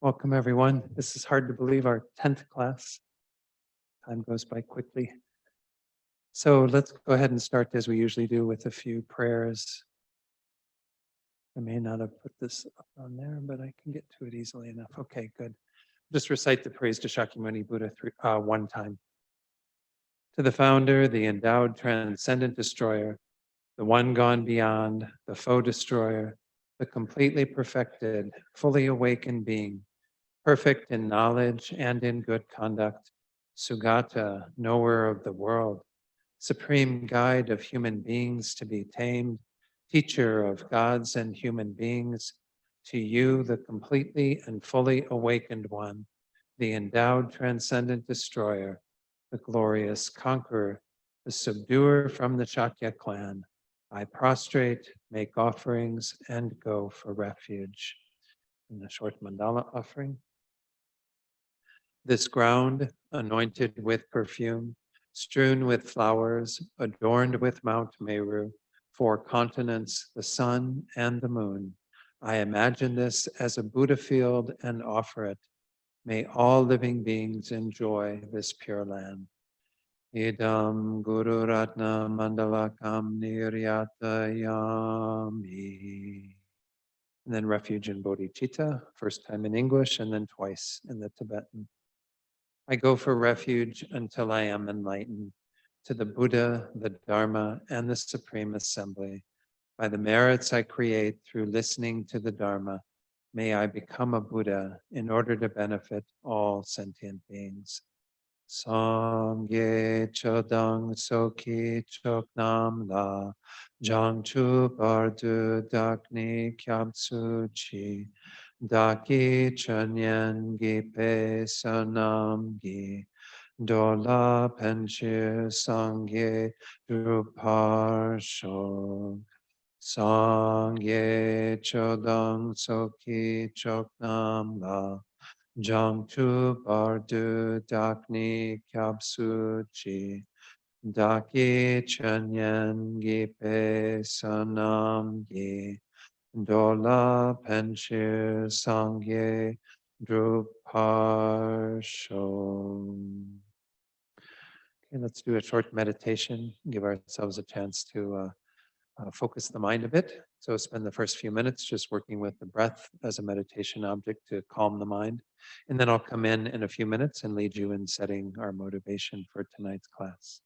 Welcome, everyone. This is hard to believe, our 10th class. Time goes by quickly. So let's go ahead and start as we usually do with a few prayers. I may not have put this up on there, but I can get to it easily enough. Okay, good. Just recite the praise to Shakyamuni Buddha one time. To the founder, the endowed transcendent destroyer, the one gone beyond, the foe destroyer, the completely perfected, fully awakened being, perfect in knowledge and in good conduct, Sugata, knower of the world, supreme guide of human beings to be tamed, teacher of gods and human beings, to you, the completely and fully awakened one, the endowed transcendent destroyer, the glorious conqueror, the subduer from the Shakya clan, I prostrate, make offerings, and go for refuge. In the short mandala offering. This ground, anointed with perfume, strewn with flowers, adorned with Mount Meru, 4 continents, the sun and the moon. I imagine this as a Buddha field and offer it. May all living beings enjoy this pure land. Idam Guru Ratna Mandalakam Niryatayami. And then refuge in bodhicitta, first time in English and then twice in the Tibetan. I go for refuge until I am enlightened to the Buddha, the Dharma, and the Supreme Assembly. By the merits I create through listening to the Dharma, may I become a Buddha in order to benefit all sentient beings. Sangye chodang soki choknam la jangchu bardu dakni kyabsu chi daki chanyen gi pe sanam gi dola penchir sangye drupar shok sangye chodang soki choknam la Jangtu bardu dakni kyabsu chi daki chanyen gi pe sanam gi dola penchir sangye drupar shom. Okay, let's do a short meditation. Give ourselves a chance to focus the mind a bit. So spend the first few minutes just working with the breath as a meditation object to calm the mind. And then I'll come in a few minutes and lead you in setting our motivation for tonight's class.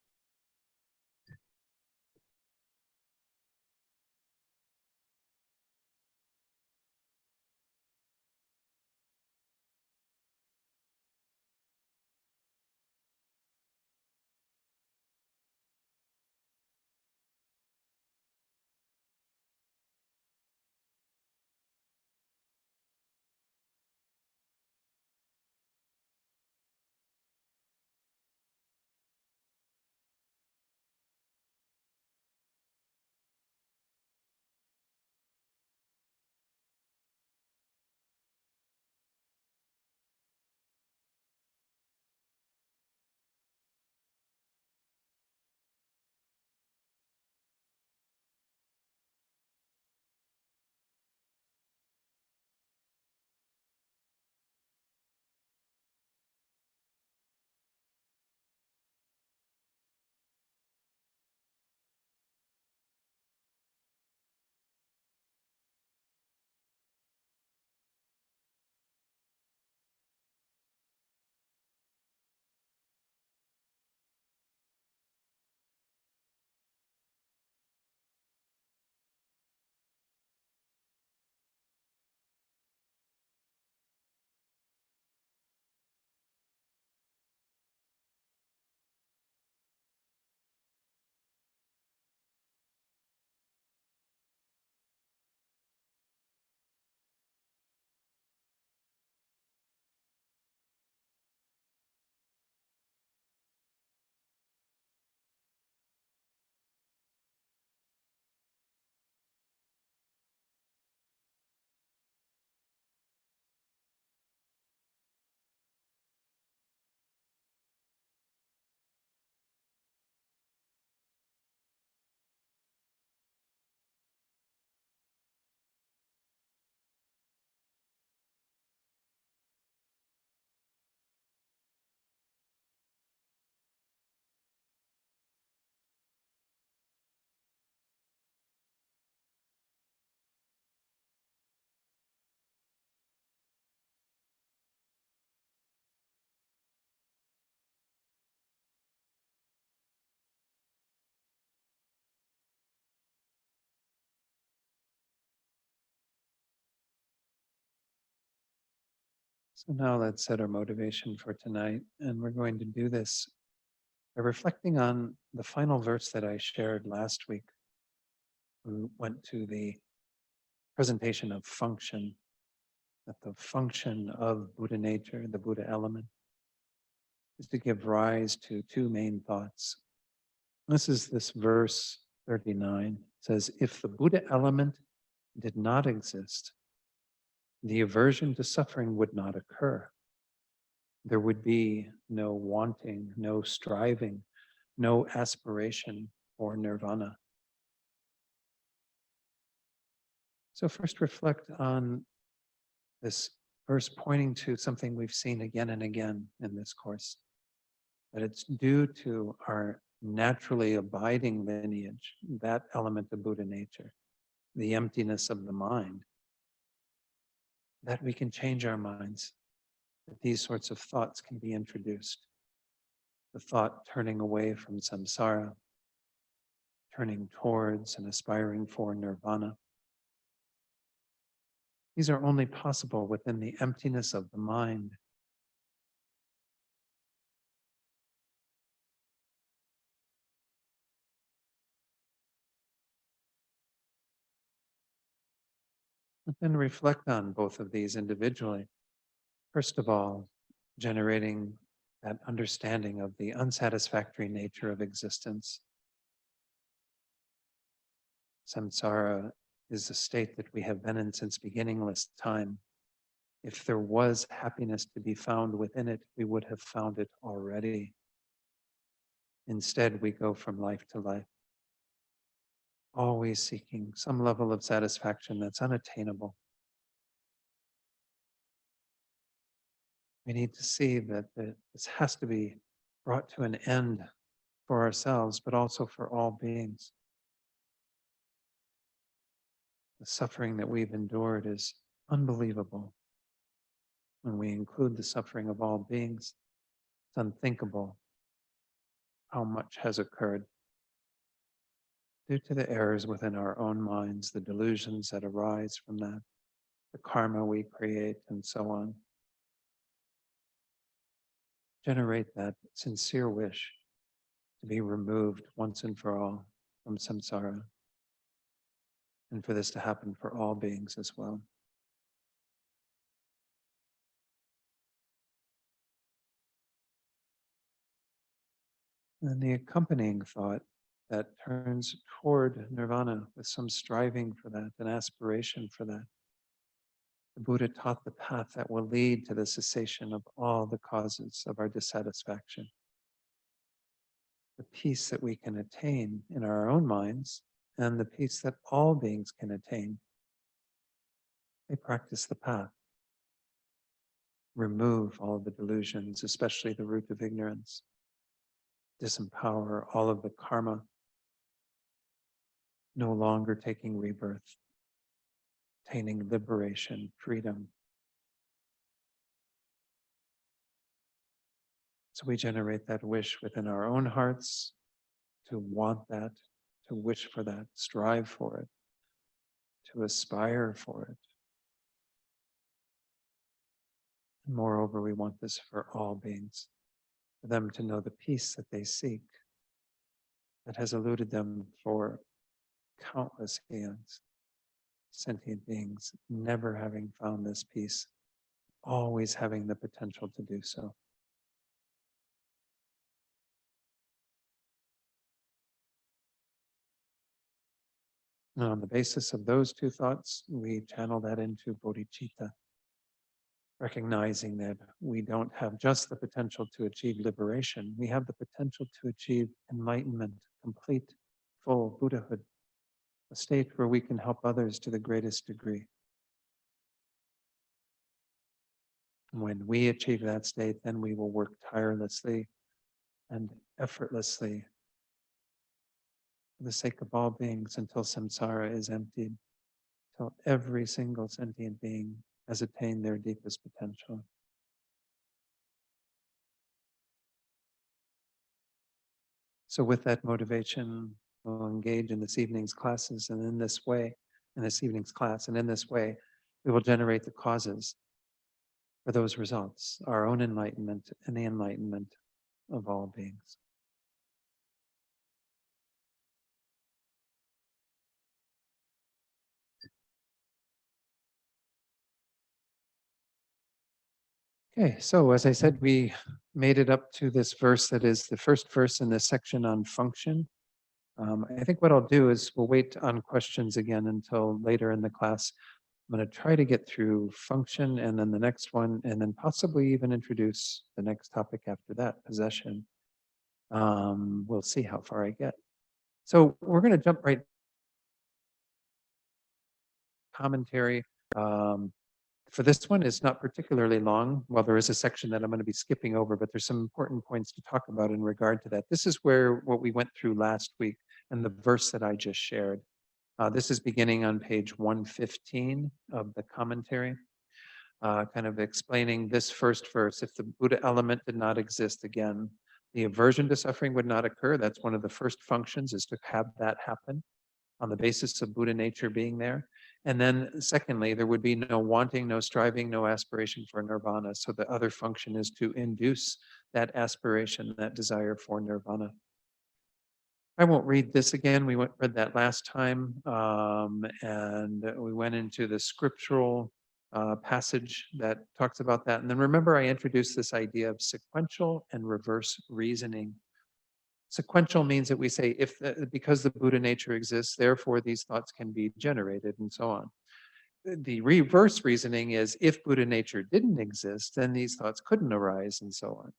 So now let's set our motivation for tonight. And we're going to do this by reflecting on the final verse that I shared last week. We went to the presentation of function, that the function of Buddha nature, the Buddha element, is to give rise to two main thoughts. This is this verse 39. It says, if the Buddha element did not exist, the aversion to suffering would not occur. There would be no wanting, no striving, no aspiration for nirvana. So first reflect on this verse pointing to something we've seen again and again in this course, that it's due to our naturally abiding lineage, that element of Buddha nature, the emptiness of the mind, that we can change our minds, that these sorts of thoughts can be introduced. The thought turning away from samsara, turning towards and aspiring for nirvana. These are only possible within the emptiness of the mind. And then reflect on both of these individually. First of all, generating that understanding of the unsatisfactory nature of existence. Samsara is a state that we have been in since beginningless time. If there was happiness to be found within it, we would have found it already. Instead, we go from life to life, always seeking some level of satisfaction that's unattainable. We need to see that this has to be brought to an end for ourselves, but also for all beings. The suffering that we've endured is unbelievable. When we include the suffering of all beings, it's unthinkable how much has occurred due to the errors within our own minds, the delusions that arise from that, the karma we create, and so on. Generate that sincere wish to be removed once and for all from samsara, and for this to happen for all beings as well. And the accompanying thought that turns toward nirvana with some striving for that, an aspiration for that. The Buddha taught the path that will lead to the cessation of all the causes of our dissatisfaction. The peace that we can attain in our own minds and the peace that all beings can attain. They practice the path. Remove all of the delusions, especially the root of ignorance. Disempower all of the karma. No longer taking rebirth. Attaining liberation, freedom. So we generate that wish within our own hearts to want that, to wish for that, strive for it, to aspire for it. And moreover, we want this for all beings, for them to know the peace that they seek, that has eluded them for countless eons. Sentient beings never having found this peace, always having the potential to do so. And on the basis of those two thoughts, we channel that into bodhicitta, recognizing that we don't have just the potential to achieve liberation, we have the potential to achieve enlightenment, complete, full buddhahood, a state where we can help others to the greatest degree. And when we achieve that state, then we will work tirelessly and effortlessly for the sake of all beings until samsara is emptied, till every single sentient being has attained their deepest potential. So with that motivation, we'll engage in this evening's classes, and in this way, we will generate the causes for those results, our own enlightenment and the enlightenment of all beings. Okay, so as I said, we made it up to this verse that is the first verse in this section on function. I think what I'll do is we'll wait on questions again until later in the class. I'm going to try to get through function and then the next one, and then possibly even introduce the next topic after that, possession. We'll see how far I get. So we're going to jump right commentary. For this one, it's not particularly long. Well, there is a section that I'm going to be skipping over, but there's some important points to talk about in regard to that. This is where what we went through last week and the verse that I just shared. This is beginning on page 115 of the commentary, kind of explaining this first verse. If the Buddha element did not exist, again, the aversion to suffering would not occur. That's one of the first functions, is to have that happen on the basis of Buddha nature being there. And then secondly, there would be no wanting, no striving, no aspiration for nirvana. So the other function is to induce that aspiration, that desire for nirvana. I won't read this again. We read that last time, and we went into the scriptural passage that talks about that. And then remember, I introduced this idea of sequential and reverse reasoning. Sequential means that we say, because the Buddha nature exists, therefore these thoughts can be generated, and so on. The reverse reasoning is, if Buddha nature didn't exist, then these thoughts couldn't arise, and so on.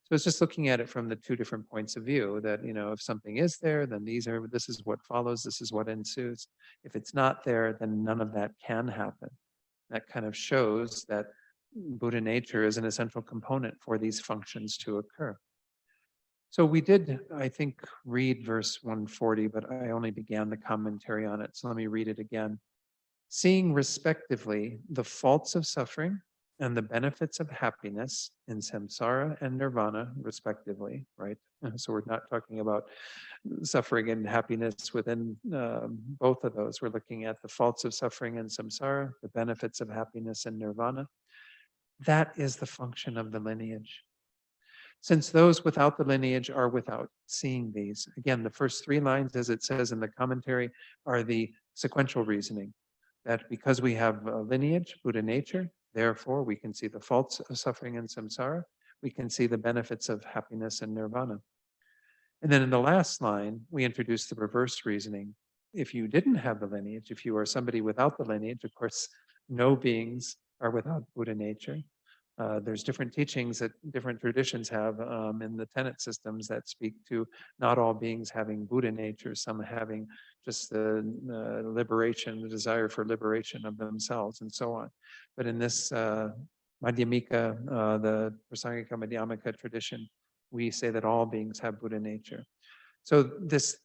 So it's just looking at it from the two different points of view, that, if something is there, then this is what follows, this is what ensues. If it's not there, then none of that can happen. That kind of shows that Buddha nature is an essential component for these functions to occur. So we did, I think, read verse 140, but I only began the commentary on it. So let me read it again. Seeing respectively the faults of suffering and the benefits of happiness in samsara and nirvana, respectively, right? So we're not talking about suffering and happiness within both of those. We're looking at the faults of suffering in samsara, the benefits of happiness in nirvana. That is the function of the lineage. Since those without the lineage are without seeing these. Again, the first three lines, as it says in the commentary, are the sequential reasoning. That because we have a lineage, Buddha nature, therefore we can see the faults of suffering and samsara, we can see the benefits of happiness and nirvana. And then in the last line, we introduce the reverse reasoning. If you didn't have the lineage, if you are somebody without the lineage, of course, no beings are without Buddha nature. There's different teachings that different traditions have in the tenet systems that speak to not all beings having Buddha nature, some having just the liberation, the desire for liberation of themselves, and so on. But in this Madhyamika, the Prasangika Madhyamika tradition, we say that all beings have Buddha nature. So this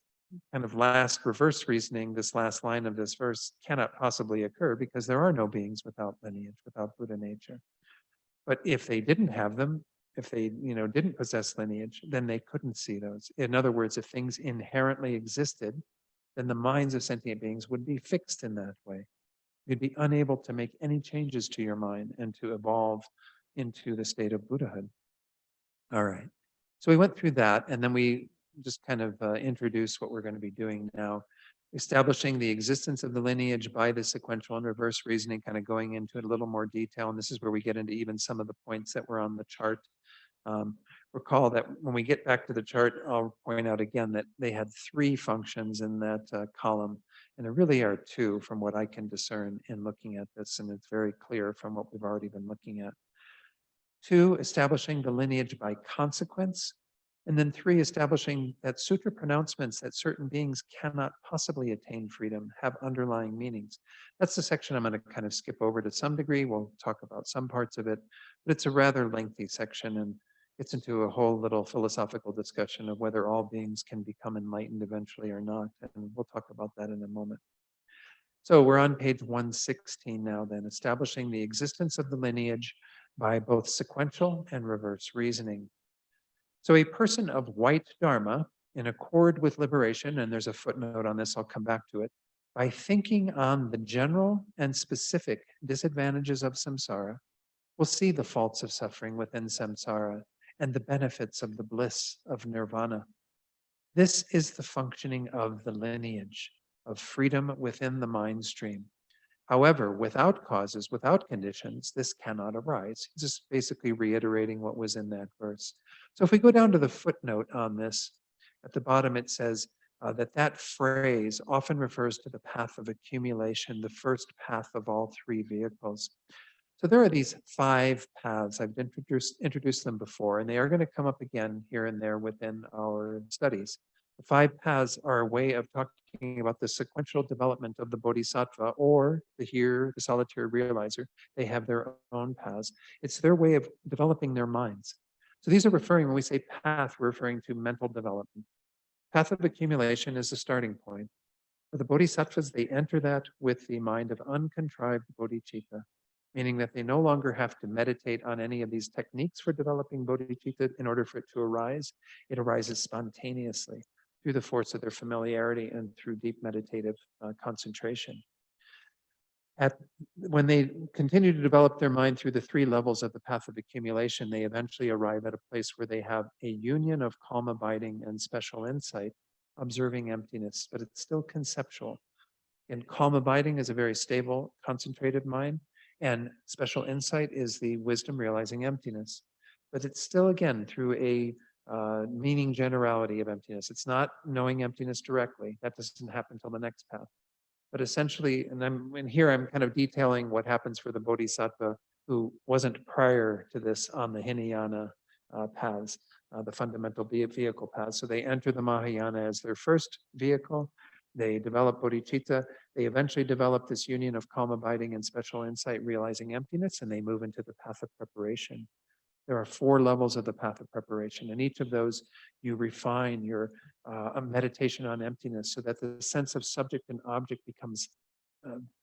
kind of last reverse reasoning, this last line of this verse cannot possibly occur because there are no beings without lineage, without Buddha nature. But if they didn't have them, if they didn't possess lineage, then they couldn't see those. In other words, if things inherently existed, then the minds of sentient beings would be fixed in that way. You'd be unable to make any changes to your mind and to evolve into the state of Buddhahood. All right. So we went through that, and then we just kind of introduced what we're going to be doing now, establishing the existence of the lineage by the sequential and reverse reasoning, kind of going into it a little more detail. And this is where we get into even some of the points that were on the chart. Recall that when we get back to the chart, I'll point out again that they had three functions in that column, and there really are two from what I can discern in looking at this, and it's very clear from what we've already been looking at. 2, establishing the lineage by consequence. And then 3, establishing that sutra pronouncements that certain beings cannot possibly attain freedom have underlying meanings. That's the section I'm going to kind of skip over to some degree. We'll talk about some parts of it, but it's a rather lengthy section and gets into a whole little philosophical discussion of whether all beings can become enlightened eventually or not. And we'll talk about that in a moment. So we're on page 116 now then, establishing the existence of the lineage by both sequential and reverse reasoning. So a person of white Dharma, in accord with liberation, and there's a footnote on this, I'll come back to it, by thinking on the general and specific disadvantages of samsara, will see the faults of suffering within samsara and the benefits of the bliss of nirvana. This is the functioning of the lineage of freedom within the mind stream. However, without causes, without conditions, this cannot arise. Just basically reiterating what was in that verse. So if we go down to the footnote on this, at the bottom it says that phrase often refers to the path of accumulation, the first path of all three vehicles. So there are these 5 paths. I've introduced them before, and they are going to come up again here and there within our studies. The 5 paths are a way of talking about the sequential development of the bodhisattva or the solitary realizer. They have their own paths. It's their way of developing their minds. So these are when we say path, we're referring to mental development. Path of accumulation is the starting point. For the bodhisattvas, they enter that with the mind of uncontrived bodhicitta, meaning that they no longer have to meditate on any of these techniques for developing bodhicitta in order for it to arise. It arises spontaneously through the force of their familiarity and through deep meditative concentration. When they continue to develop their mind through the 3 levels of the path of accumulation, they eventually arrive at a place where they have a union of calm abiding and special insight, observing emptiness, but it's still conceptual. And calm abiding is a very stable, concentrated mind, and special insight is the wisdom realizing emptiness. But it's still, again, through a meaning generality of emptiness. It's not knowing emptiness directly. That doesn't happen until the next path. But essentially, and here I'm kind of detailing what happens for the bodhisattva who wasn't prior to this on the Hinayana paths, the fundamental vehicle paths. So they enter the Mahayana as their first vehicle. They develop bodhicitta. They eventually develop this union of calm abiding and special insight, realizing emptiness, and they move into the path of preparation. There are 4 levels of the path of preparation, and each of those you refine your meditation on emptiness so that the sense of subject and object becomes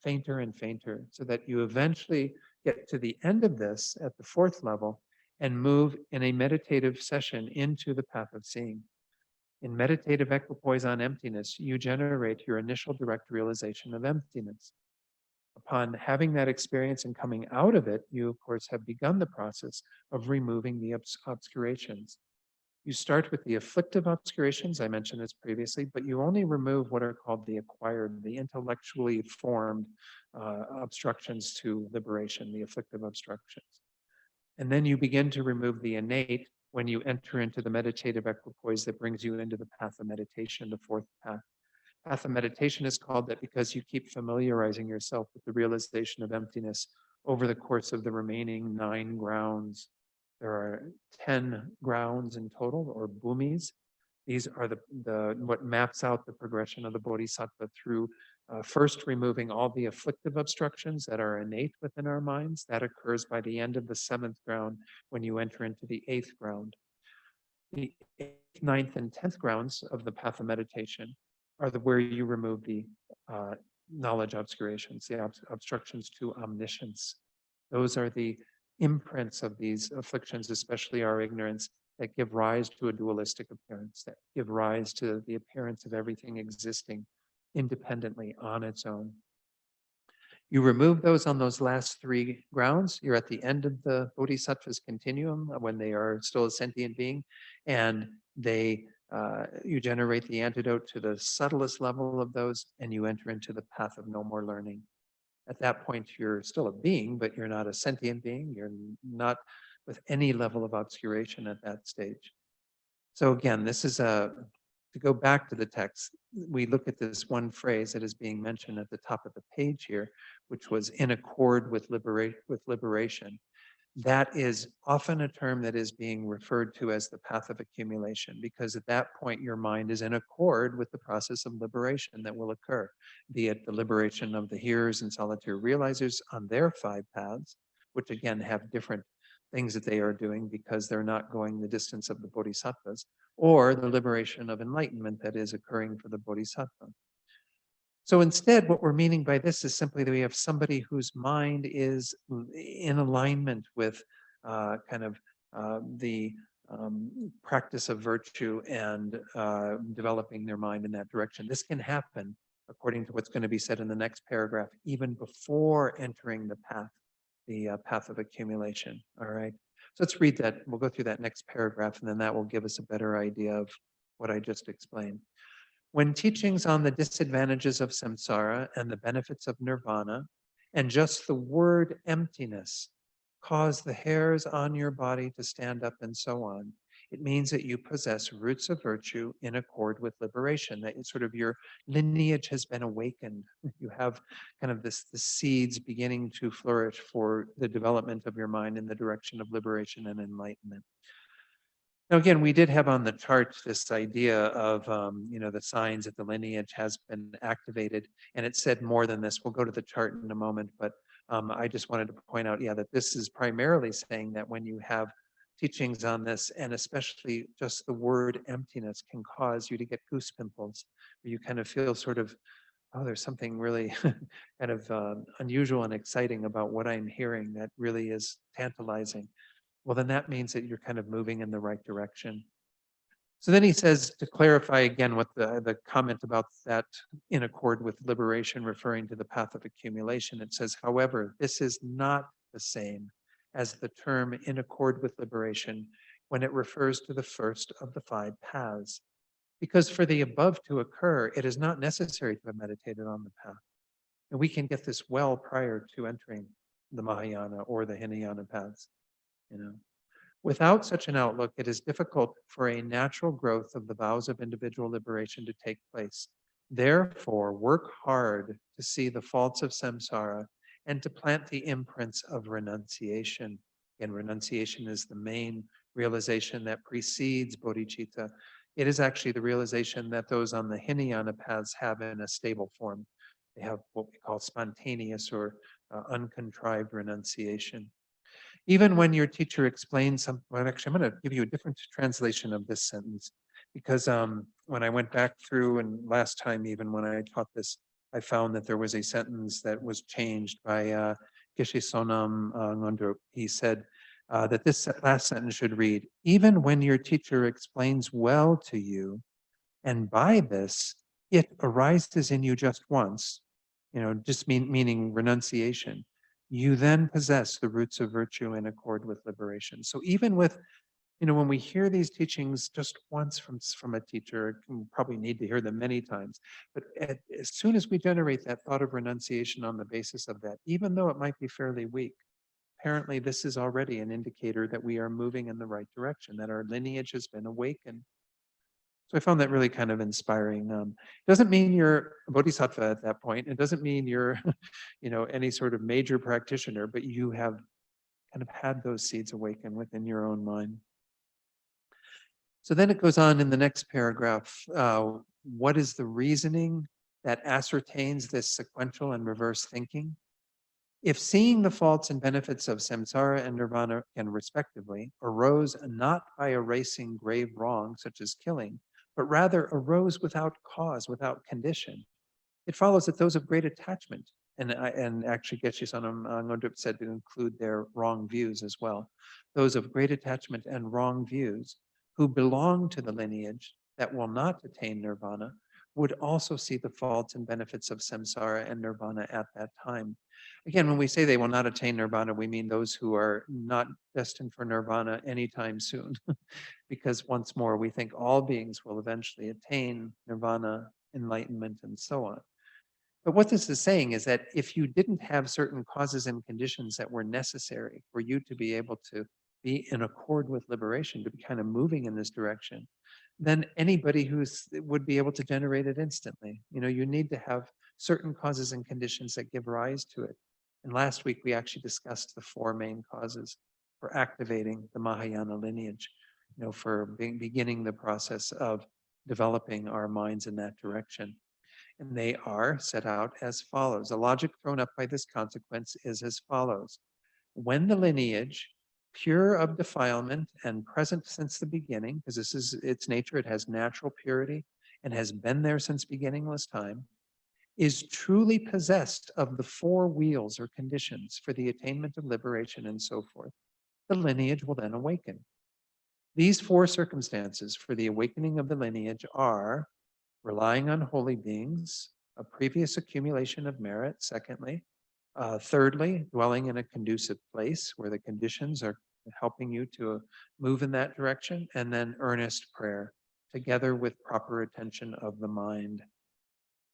fainter and fainter, so that you eventually get to the end of this at the 4th level and move in a meditative session into the path of seeing. In meditative equipoise on emptiness, you generate your initial direct realization of emptiness. Upon having that experience and coming out of it, you, of course, have begun the process of removing the obscurations. You start with the afflictive obscurations, I mentioned this previously, but you only remove what are called the acquired, the intellectually formed obstructions to liberation, the afflictive obstructions. And then you begin to remove the innate when you enter into the meditative equipoise that brings you into the path of meditation, the 4th path. Path of meditation is called that because you keep familiarizing yourself with the realization of emptiness over the course of the remaining 9 grounds. There are 10 grounds in total, or bhumis. These are what maps out the progression of the bodhisattva through first removing all the afflictive obstructions that are innate within our minds. That occurs by the end of the 7th ground when you enter into the 8th ground. The 8th, 9th, and 10th grounds of the path of meditation are where you remove the knowledge obscurations, the obstructions to omniscience. Those are the imprints of these afflictions, especially our ignorance, that give rise to a dualistic appearance, that give rise to the appearance of everything existing independently on its own. You remove those on those last 3 grounds, you're at the end of the bodhisattva's continuum when they are still a sentient being, and you generate the antidote to the subtlest level of those, and you enter into the path of no more learning. At that point, you're still a being, but you're not a sentient being. You're not with any level of obscuration at that stage. So again, this is to go back to the text, we look at this one phrase that is being mentioned at the top of the page here, which was in accord with liberation. That is often a term that is being referred to as the path of accumulation, because at that point your mind is in accord with the process of liberation that will occur, be it the liberation of the hearers and solitary realizers on their 5 paths, which again have different things that they are doing because they're not going the distance of the bodhisattvas, or the liberation of enlightenment that is occurring for the bodhisattva. So instead, what we're meaning by this is simply that we have somebody whose mind is in alignment with the practice of virtue and developing their mind in that direction. This can happen, according to what's going to be said in the next paragraph, even before entering the path the path of accumulation. All right. So let's read that. We'll go through that next paragraph, and then that will give us a better idea of what I just explained. When teachings on the disadvantages of samsara and the benefits of nirvana, and just the word emptiness, cause the hairs on your body to stand up and so on, it means that you possess roots of virtue in accord with liberation, that it's sort of your lineage has been awakened. You have kind of the seeds beginning to flourish for the development of your mind in the direction of liberation and enlightenment. Now, again, we did have on the chart this idea of, the signs that the lineage has been activated, and it said more than this. We'll go to the chart in a moment, but I just wanted to point out, that this is primarily saying that when you have teachings on this, and especially just the word emptiness can cause you to get goose pimples, where you kind of feel sort of, oh, there's something really kind of unusual and exciting about what I'm hearing that really is tantalizing. Well, then that means that you're kind of moving in the right direction. So then he says, to clarify again what the comment about that in accord with liberation, referring to the path of accumulation, it says, however, this is not the same as the term in accord with liberation when it refers to the first of the five paths. Because for the above to occur, it is not necessary to have meditated on the path. And we can get this well prior to entering the Mahayana or the Hinayana paths. Without such an outlook, it is difficult for a natural growth of the vows of individual liberation to take place. Therefore, work hard to see the faults of samsara and to plant the imprints of renunciation. And renunciation is the main realization that precedes bodhicitta. It is actually the realization that those on the Hinayana paths have in a stable form. They have what we call spontaneous or uncontrived renunciation. Even when your teacher explains something, well, actually, I'm going to give you a different translation of this sentence because when I went back through and last time, even when I taught this, I found that there was a sentence that was changed by Geshe Sonam Ngondro. He said that this last sentence should read, even when your teacher explains well to you, and by this, it arises in you just once, just meaning renunciation, you then possess the roots of virtue in accord with liberation. So even with, when we hear these teachings just once from a teacher, we probably need to hear them many times. But as soon as we generate that thought of renunciation on the basis of that, even though it might be fairly weak, apparently this is already an indicator that we are moving in the right direction, that our lineage has been awakened. So I found that really kind of inspiring. Doesn't mean you're a bodhisattva at that point. It doesn't mean you're, any sort of major practitioner, but you have kind of had those seeds awaken within your own mind. So then it goes on in the next paragraph. What is the reasoning that ascertains this sequential and reverse thinking? If seeing the faults and benefits of samsara and nirvana can respectively arose not by erasing grave wrong such as killing, but rather arose without cause, without condition, it follows that those of great attachment, and actually Geshe Sonam Ngondrip said to include their wrong views as well, those of great attachment and wrong views who belong to the lineage that will not attain nirvana would also see the faults and benefits of samsara and nirvana at that time. Again, when we say they will not attain nirvana, we mean those who are not destined for nirvana anytime soon. Because once more, we think all beings will eventually attain nirvana, enlightenment, and so on. But what this is saying is that if you didn't have certain causes and conditions that were necessary for you to be able to be in accord with liberation, to be kind of moving in this direction, then anybody would be able to generate it instantly. You need to have certain causes and conditions that give rise to it. And last week we actually discussed the four main causes for activating the Mahayana lineage, for beginning the process of developing our minds in that direction. And they are set out as follows. The logic thrown up by this consequence is as follows. When the lineage, pure of defilement and present since the beginning, because this is its nature, it has natural purity and has been there since beginningless time, is truly possessed of the four wheels or conditions for the attainment of liberation and so forth, the lineage will then awaken. These four circumstances for the awakening of the lineage are relying on holy beings, a previous accumulation of merit, secondly, Thirdly, dwelling in a conducive place where the conditions are helping you to move in that direction. And then earnest prayer, together with proper attention of the mind.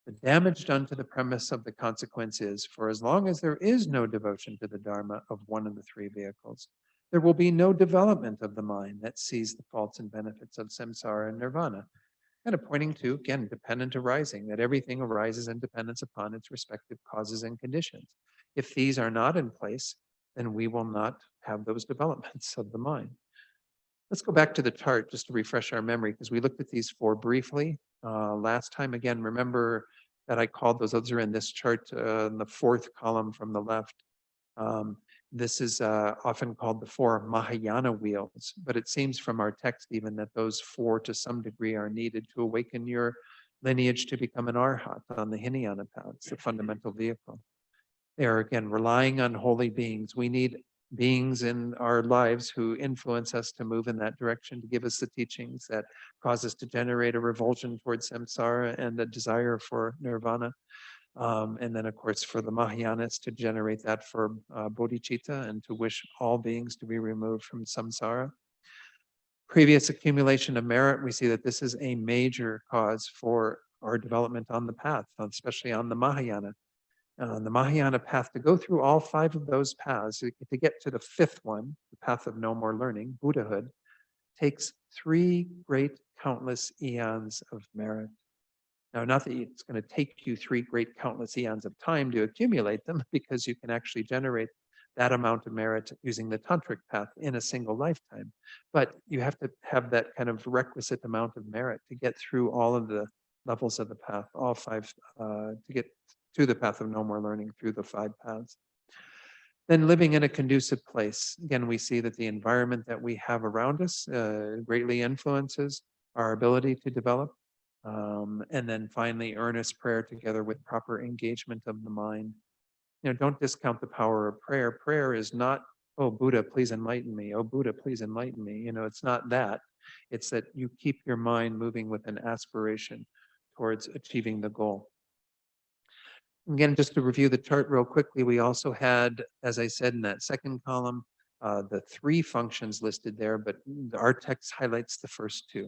The damage done to the premise of the consequence is, for as long as there is no devotion to the Dharma of one of the three vehicles, there will be no development of the mind that sees the faults and benefits of samsara and nirvana. Kind of pointing to, again, dependent arising, that everything arises in dependence upon its respective causes and conditions. If these are not in place, then we will not have those developments of the mind. Let's go back to the chart just to refresh our memory, because we looked at these four briefly last time. Again, remember that I called those are in this chart in the fourth column from the left. This is often called the four Mahayana wheels, but it seems from our text even that those four to some degree are needed to awaken your lineage to become an arhat on the Hinayana path. It's the fundamental vehicle. They are, again, relying on holy beings. We need beings in our lives who influence us to move in that direction, to give us the teachings that cause us to generate a revulsion towards samsara and a desire for nirvana. And then, of course, for the Mahayanas to generate that for bodhicitta and to wish all beings to be removed from samsara. Previous accumulation of merit, we see that this is a major cause for our development on the path, especially on the Mahayana. The Mahayana path, to go through all five of those paths, to get to the fifth one, the path of no more learning, buddhahood, takes 3 great countless eons of merit. Now, not that it's going to take you 3 great countless eons of time to accumulate them, because you can actually generate that amount of merit using the tantric path in a single lifetime. But you have to have that kind of requisite amount of merit to get through all of the levels of the path, all 5, to get to the path of no more learning through the 5 paths. Then living in a conducive place. Again, we see that the environment that we have around us greatly influences our ability to develop. And then finally, earnest prayer together with proper engagement of the mind. Don't discount the power of prayer. Prayer is not, oh, Buddha, please enlighten me. Oh, Buddha, please enlighten me. It's not that. It's that you keep your mind moving with an aspiration towards achieving the goal. Again, just to review the chart real quickly, we also had, as I said in that second column, the 3 functions listed there, but our text highlights the first 2.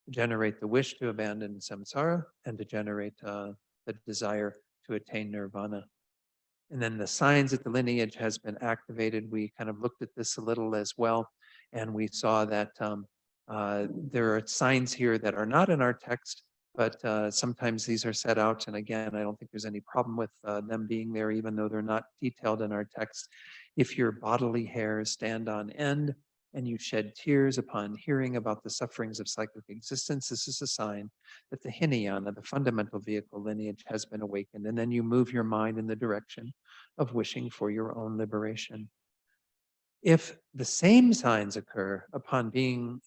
To generate the wish to abandon samsara and to generate the desire to attain nirvana. And then the signs that the lineage has been activated, we kind of looked at this a little as well, and we saw that there are signs here that are not in our text, but sometimes these are set out, and again, I don't think there's any problem with them being there, even though they're not detailed in our text. If your bodily hairs stand on end and you shed tears upon hearing about the sufferings of cyclic existence, this is a sign that the Hinayana, the fundamental vehicle lineage, has been awakened. And then you move your mind in the direction of wishing for your own liberation. If the same signs occur upon being,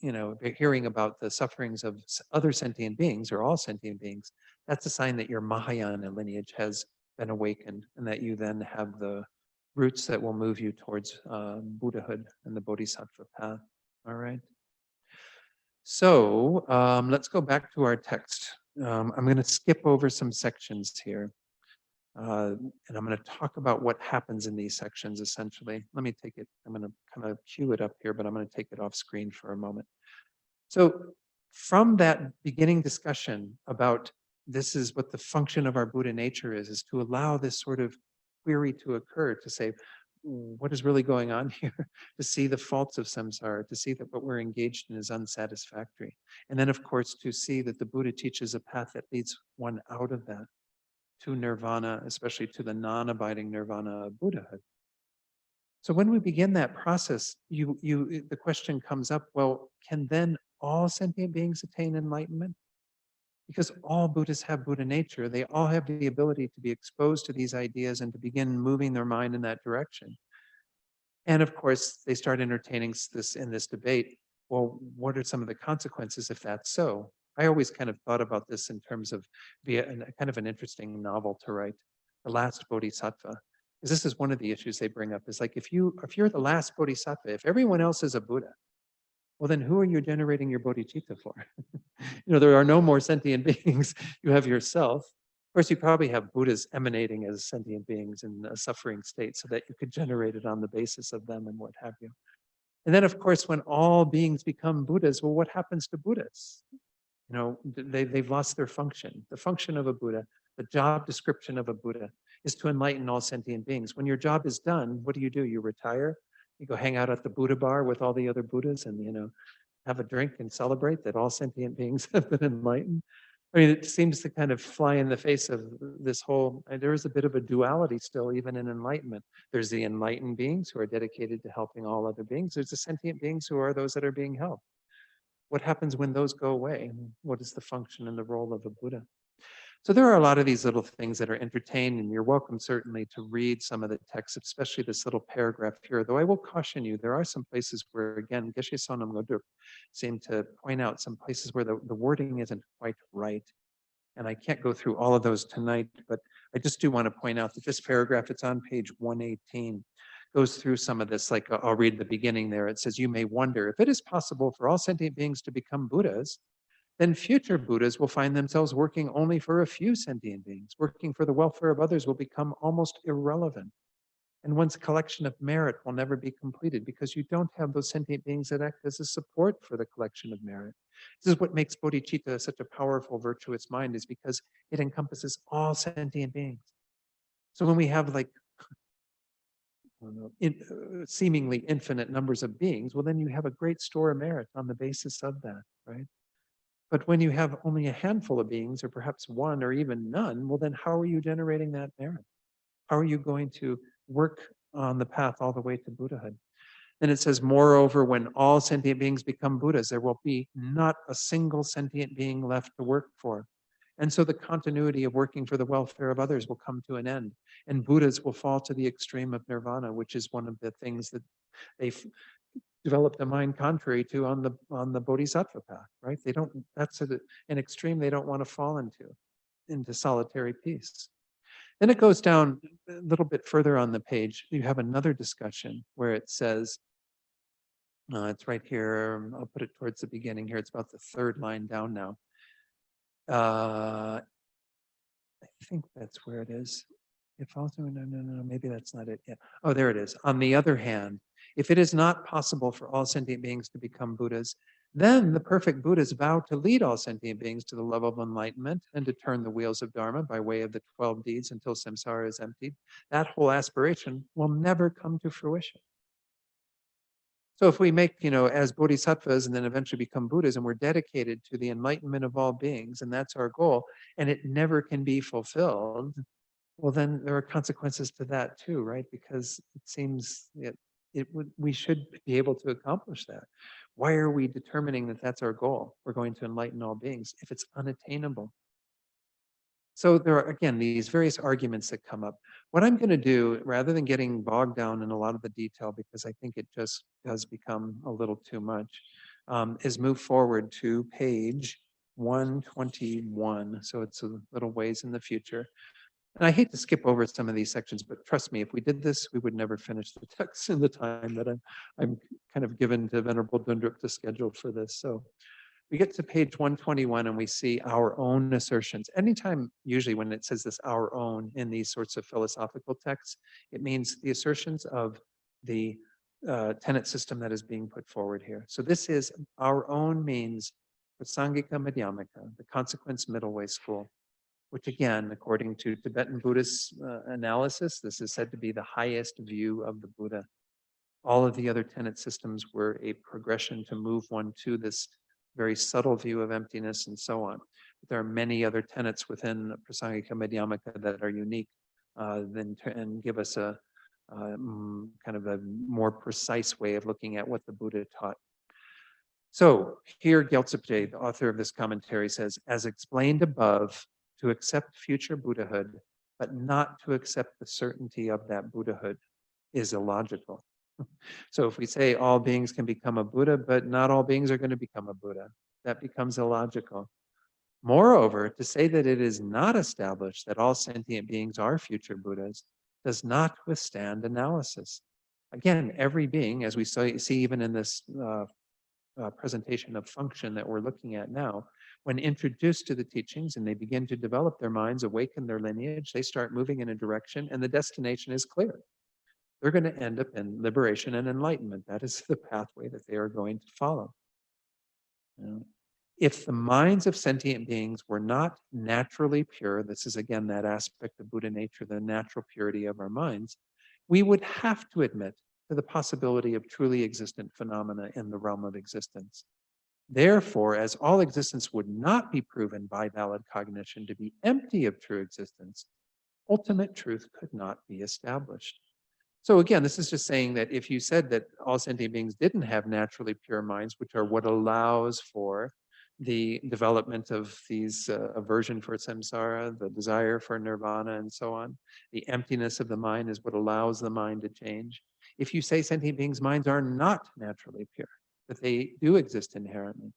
hearing about the sufferings of other sentient beings or all sentient beings, that's a sign that your Mahayana lineage has been awakened and that you then have the roots that will move you towards Buddhahood and the Bodhisattva path. All right. So let's go back to our text. I'm going to skip over some sections here. And I'm going to talk about what happens in these sections, essentially. Let me take it, I'm going to kind of cue it up here, but I'm going to take it off screen for a moment. So from that beginning discussion about this is what the function of our Buddha nature is to allow this sort of query to occur, to say, what is really going on here? To see the faults of samsara, to see that what we're engaged in is unsatisfactory. And then, of course, to see that the Buddha teaches a path that leads one out of that, to nirvana, especially to the non-abiding nirvana of Buddhahood. So when we begin that process, the question comes up, well, can then all sentient beings attain enlightenment? Because all Buddhists have Buddha nature. They all have the ability to be exposed to these ideas and to begin moving their mind in that direction. And of course, they start entertaining this in this debate. Well, what are some of the consequences if that's so? I always kind of thought about this in terms of kind of an interesting novel to write, The Last Bodhisattva. Because this is one of the issues they bring up, is like if you're the last Bodhisattva, if everyone else is a Buddha, well, then who are you generating your bodhicitta for? There are no more sentient beings. You have yourself. course, you probably have Buddhas emanating as sentient beings in a suffering state so that you could generate it on the basis of them and what have you. And then, of course, when all beings become Buddhas, well, what happens to Buddhas? They've lost their function. The function of a Buddha, the job description of a Buddha is to enlighten all sentient beings. When your job is done, what do? You retire, you go hang out at the Buddha bar with all the other Buddhas and, have a drink and celebrate that all sentient beings have been enlightened. I mean, it seems to kind of fly in the face of this whole, and there is a bit of a duality still, even in enlightenment. There's the enlightened beings who are dedicated to helping all other beings. There's the sentient beings who are those that are being helped. What happens when those go away? What is the function and the role of a Buddha? So there are a lot of these little things that are entertained, and you're welcome certainly to read some of the texts, especially this little paragraph here. Though I will caution you, there are some places where, again, Geshe Sonam Ngodruk seem to point out some places where the wording isn't quite right. And I can't go through all of those tonight, but I just do want to point out that this paragraph, it's on page 118, goes through some of this. Like I'll read the beginning there. It says, "You may wonder if it is possible for all sentient beings to become Buddhas, then future Buddhas will find themselves working only for a few sentient beings. Working for the welfare of others will become almost irrelevant. And one's collection of merit will never be completed because you don't have those sentient beings that act as a support for the collection of merit." This is what makes bodhicitta such a powerful, virtuous mind, is because it encompasses all sentient beings. So when we have like, I don't know, seemingly infinite numbers of beings, well, then you have a great store of merit on the basis of that, right? But when you have only a handful of beings, or perhaps one or even none, well, then how are you generating that merit? How are you going to work on the path all the way to Buddhahood? Then it says, "Moreover, when all sentient beings become Buddhas, there will be not a single sentient being left to work for. And so the continuity of working for the welfare of others will come to an end, and Buddhas will fall to the extreme of nirvana," which is one of the things that they've developed a mind contrary to on the bodhisattva path, right? They don't, that's an extreme they don't want to fall into solitary peace. Then it goes down a little bit further on the page. You have another discussion where it says, it's right here. I'll put it towards the beginning here. It's about the third line down now. I think that's where it is. If also, no, maybe that's not it yet. Oh, there it is. "On the other hand, if it is not possible for all sentient beings to become Buddhas, then the perfect Buddhas vow to lead all sentient beings to the level of enlightenment and to turn the wheels of Dharma by way of the 12 deeds until samsara is emptied. That whole aspiration will never come to fruition." So if we make, as bodhisattvas and then eventually become Buddhas, and we're dedicated to the enlightenment of all beings, and that's our goal, and it never can be fulfilled, well, then there are consequences to that too, right? Because it seems we should be able to accomplish that. Why are we determining that that's our goal? We're going to enlighten all beings if it's unattainable. So there are, again, these various arguments that come up. What I'm going to do, rather than getting bogged down in a lot of the detail, because I think it just does become a little too much, is move forward to page 121. So it's a little ways in the future. And I hate to skip over some of these sections, but trust me, if we did this, we would never finish the text in the time that I'm kind of given to Venerable Dundruk to schedule for this. So we get to page 121 and we see our own assertions. Anytime, usually when it says this, our own, in these sorts of philosophical texts, it means the assertions of the tenet system that is being put forward here. So this is our own means Prasangika Madhyamaka, the consequence middle way school, which again, according to Tibetan Buddhist analysis, this is said to be the highest view of the Buddha. All of the other tenet systems were a progression to move one to this very subtle view of emptiness and so on. But there are many other tenets within Prasangika Madhyamaka that are unique and give us a kind of a more precise way of looking at what the Buddha taught. So here Gyaltsab, the author of this commentary, says, "As explained above, to accept future Buddhahood, but not to accept the certainty of that Buddhahood is illogical." So if we say all beings can become a Buddha, but not all beings are going to become a Buddha, that becomes illogical. Moreover, to say that it is not established that all sentient beings are future Buddhas does not withstand analysis. Again, every being, as we see even in this presentation of function that we're looking at now, when introduced to the teachings and they begin to develop their minds, awaken their lineage, they start moving in a direction and the destination is clear. They're going to end up in liberation and enlightenment. That is the pathway that they are going to follow. If the minds of sentient beings were not naturally pure, this is again that aspect of Buddha nature, the natural purity of our minds, we would have to admit to the possibility of truly existent phenomena in the realm of existence. Therefore, as all existence would not be proven by valid cognition to be empty of true existence, ultimate truth could not be established. So again, this is just saying that if you said that all sentient beings didn't have naturally pure minds, which are what allows for the development of these aversion for samsara, the desire for nirvana, and so on, the emptiness of the mind is what allows the mind to change. If you say sentient beings' minds are not naturally pure, that they do exist inherently,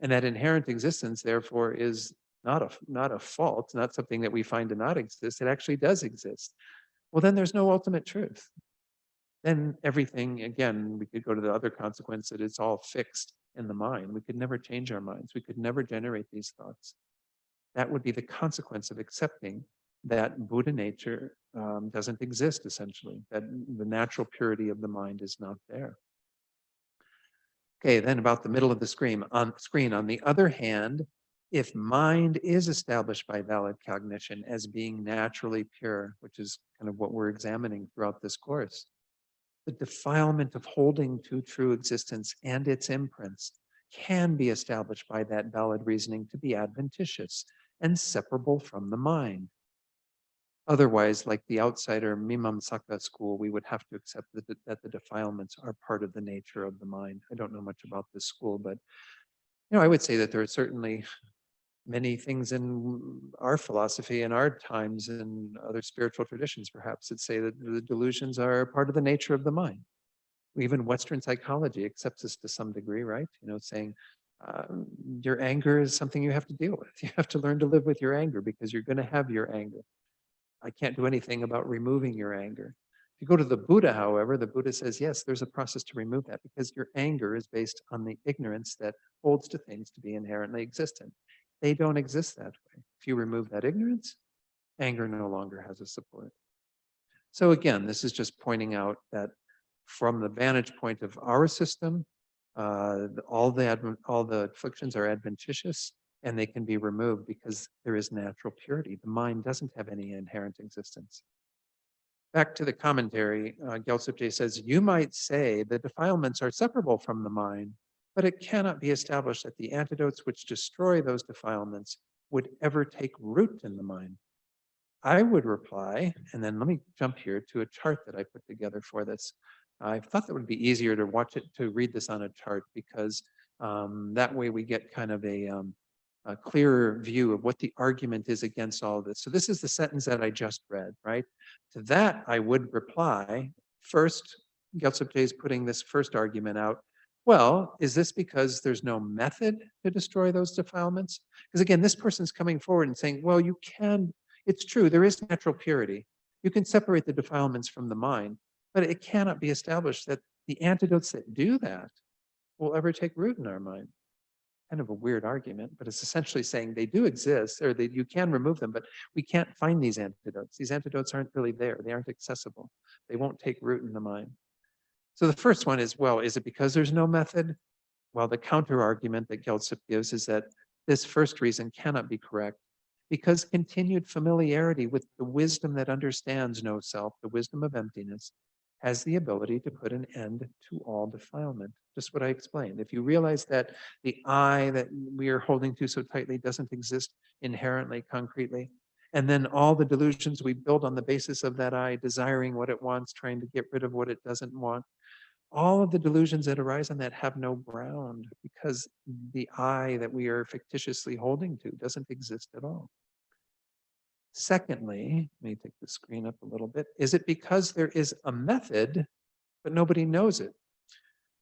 and that inherent existence, therefore, is not a fault, not something that we find to not exist, it actually does exist. Well, then there's no ultimate truth. Then everything, again, we could go to the other consequence that it's all fixed in the mind. We could never change our minds. We could never generate these thoughts. That would be the consequence of accepting that Buddha nature doesn't exist, essentially, that the natural purity of the mind is not there. Okay, then about the middle of the screen. On the other hand, if mind is established by valid cognition as being naturally pure, which is kind of what we're examining throughout this course, the defilement of holding to true existence and its imprints can be established by that valid reasoning to be adventitious and separable from the mind. Otherwise, like the outsider Mimamsaka school, we would have to accept that the defilements are part of the nature of the mind. I don't know much about this school, but I would say that there are certainly many things in our philosophy and our times and other spiritual traditions, perhaps, that say that the delusions are part of the nature of the mind. Even Western psychology accepts this to some degree, right? Saying your anger is something you have to deal with. You have to learn to live with your anger because you're going to have your anger. I can't do anything about removing your anger. If you go to the Buddha, however, the Buddha says, yes, there's a process to remove that because your anger is based on the ignorance that holds to things to be inherently existent. They don't exist that way. If you remove that ignorance, anger no longer has a support. So again, this is just pointing out that from the vantage point of our system, all the afflictions are adventitious and they can be removed because there is natural purity. The mind doesn't have any inherent existence. Back to the commentary, Gyaltsab says, you might say the defilements are separable from the mind, but it cannot be established that the antidotes which destroy those defilements would ever take root in the mind. I would reply, and then let me jump here to a chart that I put together for this. I thought that would be easier to read this on a chart because that way we get kind of a clearer view of what the argument is against all of this. So this is the sentence that I just read, right? To that, I would reply, first, Gyaltsab is putting this first argument out. Well, is this because there's no method to destroy those defilements? Because again, this person's coming forward and saying, well, you can, it's true, there is natural purity. You can separate the defilements from the mind, but it cannot be established that the antidotes that do that will ever take root in our mind. Kind of a weird argument, but it's essentially saying they do exist, or that you can remove them, but we can't find these antidotes. These antidotes aren't really there. They aren't accessible. They won't take root in the mind. So the first one is, well, is it because there's no method? Well, the counter argument that Gyaltsab gives is that this first reason cannot be correct because continued familiarity with the wisdom that understands no self, the wisdom of emptiness, has the ability to put an end to all defilement. Just what I explained. If you realize that the I that we are holding to so tightly doesn't exist inherently, concretely, and then all the delusions we build on the basis of that I, desiring what it wants, trying to get rid of what it doesn't want, all of the delusions that arise on that have no ground because the I that we are fictitiously holding to doesn't exist at all. Secondly, let me take the screen up a little bit. Is it because there is a method, but nobody knows it?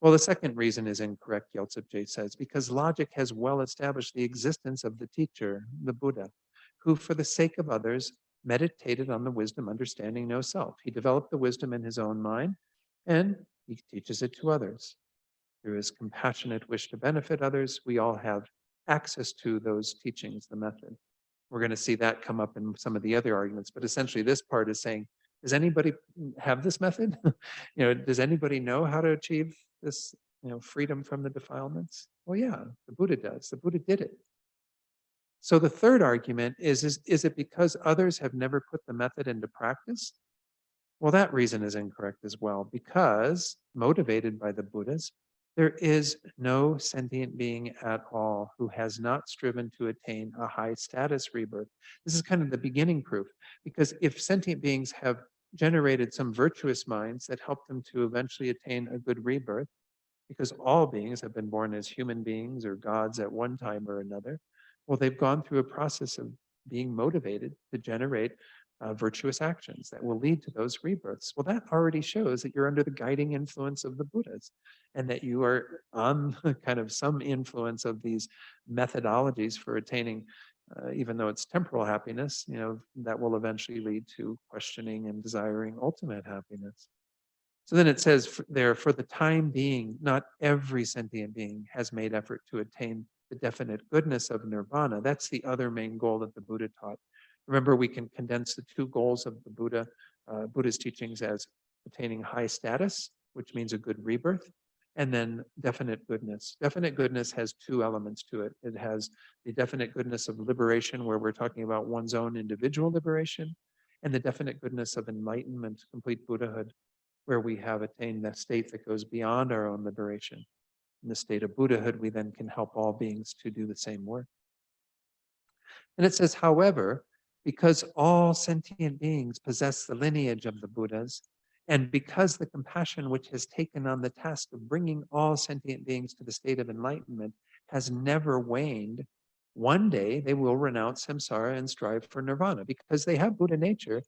Well, the second reason is incorrect, Gyaltsab says, because logic has well established the existence of the teacher, the Buddha, who for the sake of others meditated on the wisdom understanding no self. He developed the wisdom in his own mind and he teaches it to others. Through his compassionate wish to benefit others, we all have access to those teachings, the method. We're going to see that come up in some of the other arguments, but essentially this part is saying, does anybody have this method? Does anybody know how to achieve this, freedom from the defilements? Well, yeah, the Buddha does. The Buddha did it. So the third argument is it because others have never put the method into practice? Well, that reason is incorrect as well, because motivated by the Buddhas, there is no sentient being at all who has not striven to attain a high status rebirth. This is kind of the beginning proof, because if sentient beings have generated some virtuous minds that help them to eventually attain a good rebirth, because all beings have been born as human beings or gods at one time or another, well, they've gone through a process of being motivated to generate virtuous actions that will lead to those rebirths. Well, that already shows that you're under the guiding influence of the Buddhas and that you are on kind of some influence of these methodologies for attaining, even though it's temporal happiness, that will eventually lead to questioning and desiring ultimate happiness. So then it says there, for the time being, not every sentient being has made effort to attain the definite goodness of nirvana. That's the other main goal that the Buddha taught. Remember, we can condense the two goals of the Buddha's teachings as attaining high status, which means a good rebirth, and then definite goodness. Definite goodness has two elements to it. It has the definite goodness of liberation, where we're talking about one's own individual liberation, and the definite goodness of enlightenment, complete Buddhahood, where we have attained that state that goes beyond our own liberation. In the state of Buddhahood, we then can help all beings to do the same work. And it says, however, because all sentient beings possess the lineage of the Buddhas, and because the compassion which has taken on the task of bringing all sentient beings to the state of enlightenment has never waned, one day they will renounce samsara and strive for nirvana. Because they have Buddha nature,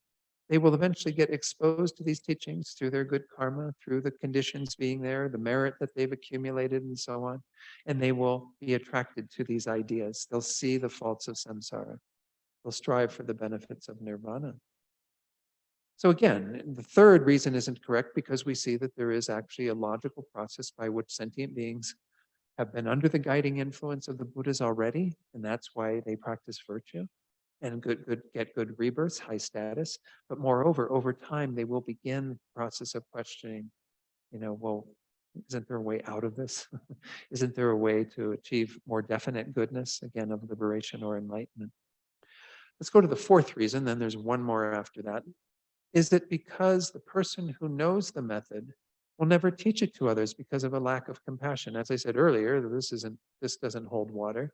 they will eventually get exposed to these teachings through their good karma, through the conditions being there, the merit that they've accumulated, and so on. And they will be attracted to these ideas. They'll see the faults of samsara. They'll strive for the benefits of nirvana. So again, the third reason isn't correct, because we see that there is actually a logical process by which sentient beings have been under the guiding influence of the Buddhas already, and that's why they practice virtue and get good rebirths, high status. But moreover, over time, they will begin the process of questioning, well, isn't there a way out of this? Isn't there a way to achieve more definite goodness, again, of liberation or enlightenment? Let's go to the fourth reason, then there's one more after that. Is it because the person who knows the method will never teach it to others because of a lack of compassion? As I said earlier, this doesn't hold water.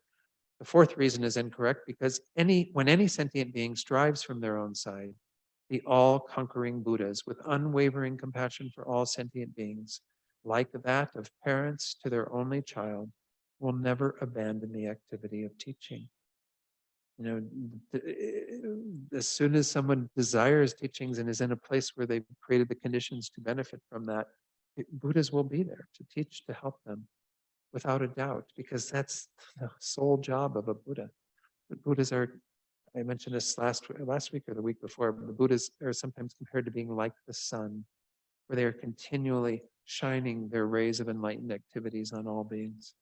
The fourth reason is incorrect, because when any sentient being strives from their own side, the all-conquering Buddhas, with unwavering compassion for all sentient beings, like that of parents to their only child, will never abandon the activity of teaching. As soon as someone desires teachings and is in a place where they've created the conditions to benefit from that, Buddhas will be there to teach, to help them, without a doubt, because that's the sole job of a Buddha. The Buddhas are, I mentioned this last week or the week before, the Buddhas are sometimes compared to being like the sun, where they are continually shining their rays of enlightened activities on all beings.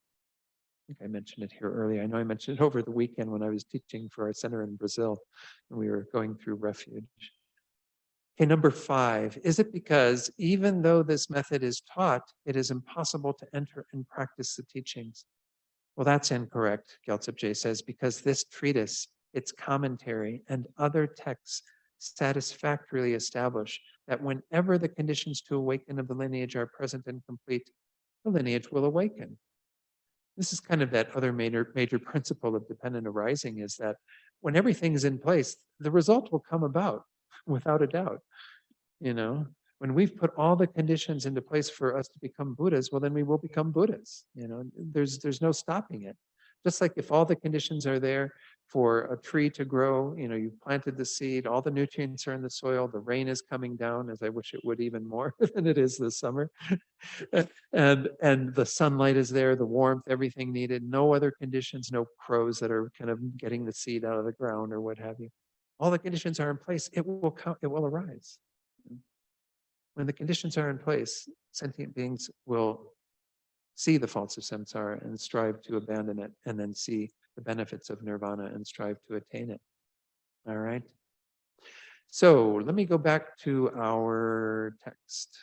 I think I mentioned it here earlier. I know I mentioned it over the weekend when I was teaching for our center in Brazil, and we were going through refuge. Okay, number 5, is it because even though this method is taught, it is impossible to enter and practice the teachings? Well, that's incorrect, Gyaltsab says, because this treatise, its commentary, and other texts satisfactorily establish that whenever the conditions to awaken of the lineage are present and complete, the lineage will awaken. This is kind of that other major principle of dependent arising, is that when everything is in place, the result will come about without a doubt. When we've put all the conditions into place for us to become Buddhas, well, then we will become Buddhas. There's no stopping it. Just like if all the conditions are there for a tree to grow, you've planted the seed, all the nutrients are in the soil, the rain is coming down, as I wish it would even more than it is this summer. and the sunlight is there, the warmth, everything needed, no other conditions, no crows that are kind of getting the seed out of the ground or what have you. All the conditions are in place, it will arise. When the conditions are in place, sentient beings will see the faults of samsara and strive to abandon it, and then see the benefits of nirvana and strive to attain it. All right. So let me go back to our text.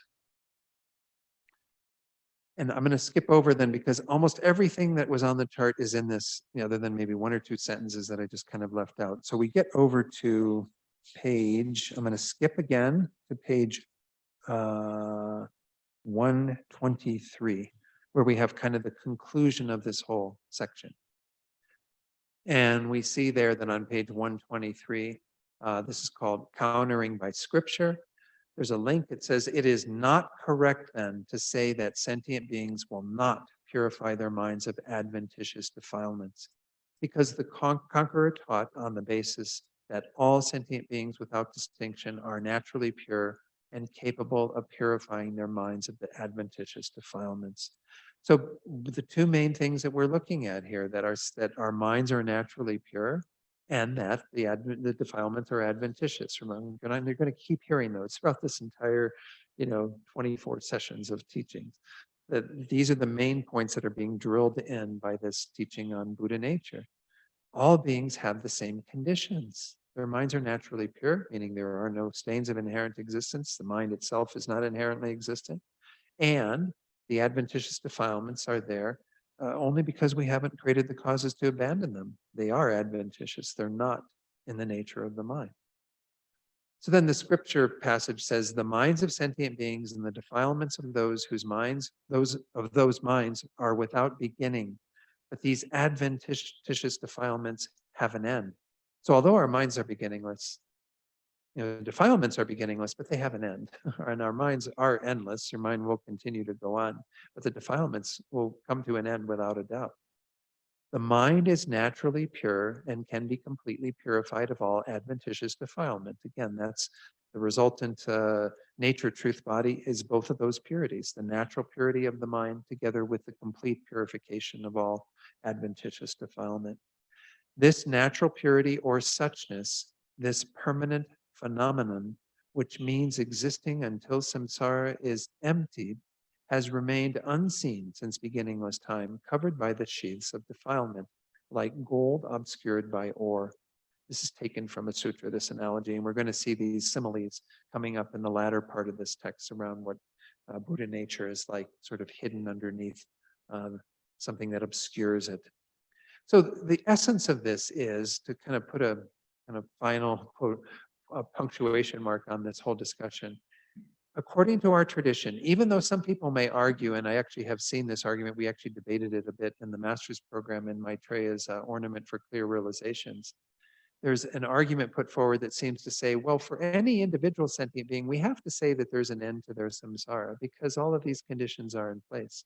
And I'm going to skip over then because almost everything that was on the chart is in this, other than maybe one or two sentences that I just kind of left out. So we get over to page, I'm going to skip again to page 123, where we have kind of the conclusion of this whole section. And we see there that on page 123, this is called Countering by Scripture. There's a link that says, it is not correct then to say that sentient beings will not purify their minds of adventitious defilements, because the conqueror taught on the basis that all sentient beings without distinction are naturally pure and capable of purifying their minds of the adventitious defilements. So the two main things that we're looking at here, that our minds are naturally pure, and that the defilements are adventitious. Remember, they're going to keep hearing those throughout this entire, 24 sessions of teaching. That these are the main points that are being drilled in by this teaching on Buddha nature. All beings have the same conditions. Their minds are naturally pure, meaning there are no stains of inherent existence. The mind itself is not inherently existent. And the adventitious defilements are there only because we haven't created the causes to abandon them. They are adventitious. They're not in the nature of the mind. So then the scripture passage says, the minds of sentient beings and the defilements of those whose minds, those minds are without beginning, but these adventitious defilements have an end. So although our minds are beginningless, defilements are beginningless, but they have an end. And our minds are endless. Your mind will continue to go on, but the defilements will come to an end without a doubt. The mind is naturally pure and can be completely purified of all adventitious defilement. Again, that's the resultant nature truth body is both of those purities, the natural purity of the mind together with the complete purification of all adventitious defilement. This natural purity or suchness, this permanent phenomenon, which means existing until samsara is emptied, has remained unseen since beginningless time, covered by the sheaths of defilement, like gold obscured by ore. This is taken from a sutra, this analogy, and we're going to see these similes coming up in the latter part of this text around what Buddha nature is like, sort of hidden underneath something that obscures it. So the essence of this is to kind of put a kind of final quote, a punctuation mark on this whole discussion. According to our tradition, even though some people may argue, and I actually have seen this argument, we actually debated it a bit in the master's program in Maitreya's Ornament for Clear Realizations. There's an argument put forward that seems to say, well, for any individual sentient being, we have to say that there's an end to their samsara because all of these conditions are in place.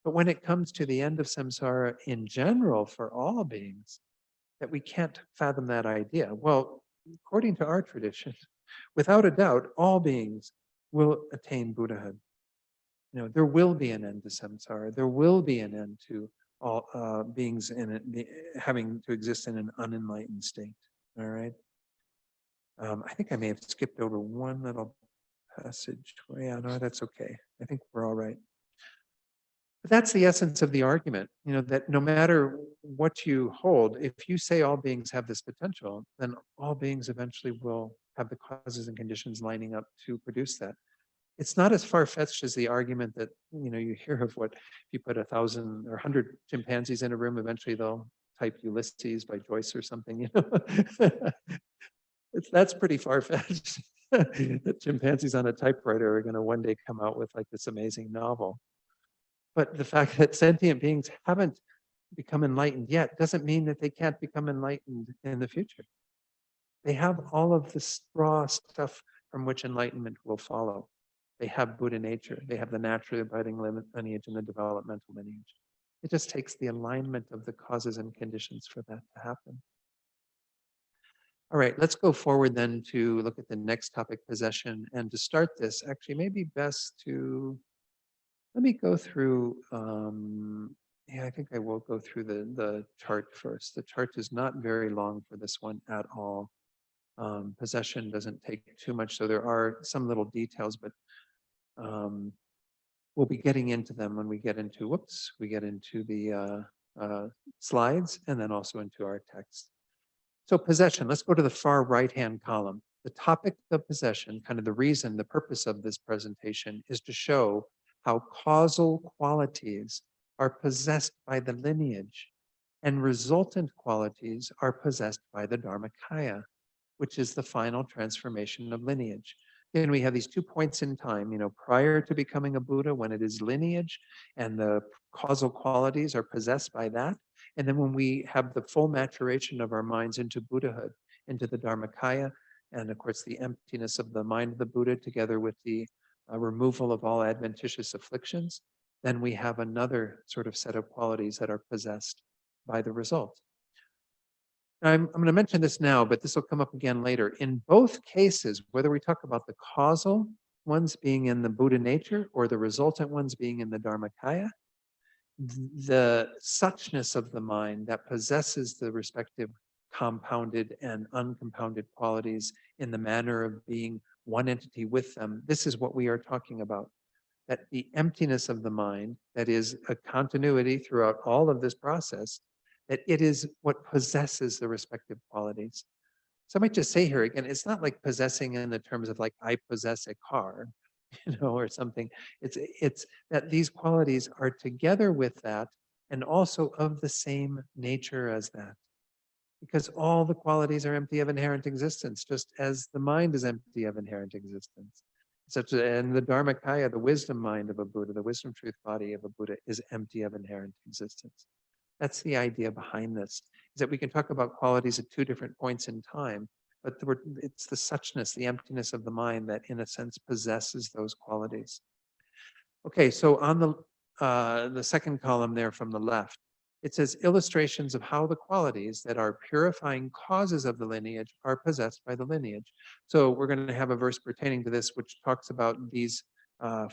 But when it comes to the end of samsara in general for all beings, that we can't fathom that idea. Well, according to our tradition, without a doubt, all beings will attain Buddhahood. There will be an end to samsara. There will be an end to all beings in it, having to exist in an unenlightened state. All right. I think I may have skipped over one little passage. Well, yeah, no, that's okay. I think we're all right. But that's the essence of the argument, that no matter what you hold, if you say all beings have this potential, then all beings eventually will have the causes and conditions lining up to produce that. It's not as far-fetched as the argument that, you hear of what, if you put 1,000 or 100 chimpanzees in a room, eventually they'll type Ulysses by Joyce or something, That's pretty far-fetched. That chimpanzees on a typewriter are going to one day come out with like this amazing novel. But the fact that sentient beings haven't become enlightened yet doesn't mean that they can't become enlightened in the future. They have all of this raw stuff from which enlightenment will follow. They have Buddha nature. They have the naturally abiding lineage and the developmental lineage. It just takes the alignment of the causes and conditions for that to happen. All right, let's go forward then to look at the next topic, possession. And to start this, actually, maybe best to let me go through, yeah, I think I will go through the chart first. The chart is not very long for this one at all. Possession doesn't take too much, so there are some little details, but We'll be getting into them when we get into, we get into the slides and then also into our text. So possession, let's go to the far right-hand column. The topic of possession, kind of the reason, the purpose of this presentation is to show how causal qualities are possessed by the lineage and resultant qualities are possessed by the Dharmakaya, which is the final transformation of lineage. And we have these 2 points in time, prior to becoming a Buddha, when it is lineage and the causal qualities are possessed by that. And then when we have the full maturation of our minds into Buddhahood, into the Dharmakaya, and of course the emptiness of the mind of the Buddha together with the removal of all adventitious afflictions, then we have another sort of set of qualities that are possessed by the result. I'm going to mention this now, but this will come up again later. In both cases, whether we talk about the causal ones being in the Buddha nature or the resultant ones being in the Dharmakaya, the suchness of the mind that possesses the respective compounded and uncompounded qualities in the manner of being one entity with them, this is what we are talking about. That the emptiness of the mind, that is a continuity throughout all of this process, that it is what possesses the respective qualities. So I might just say here again, it's not like possessing in the terms of like, I possess a car, or something. It's that these qualities are together with that and also of the same nature as that. Because all the qualities are empty of inherent existence, just as the mind is empty of inherent existence. And the Dharmakaya, the wisdom mind of a Buddha, the wisdom truth body of a Buddha is empty of inherent existence. That's the idea behind this, is that we can talk about qualities at 2 different points in time, but it's the suchness, the emptiness of the mind that in a sense possesses those qualities. Okay, so on the second column there from the left, it says illustrations of how the qualities that are purifying causes of the lineage are possessed by the lineage. So we're going to have a verse pertaining to this, which talks about these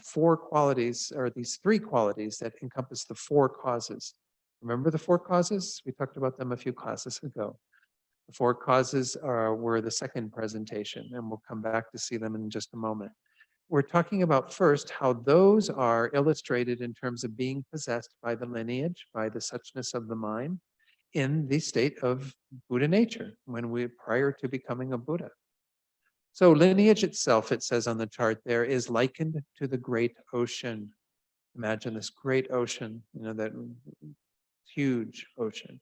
4 qualities, or these 3 qualities that encompass the 4 causes. Remember the 4 causes? We talked about them a few classes ago. The 4 causes were the second presentation, and we'll come back to see them in just a moment. We're talking about first how those are illustrated in terms of being possessed by the lineage, by the suchness of the mind, in the state of Buddha nature, prior to becoming a Buddha. So lineage itself, it says on the chart there, is likened to the great ocean. Imagine this great ocean, that huge ocean.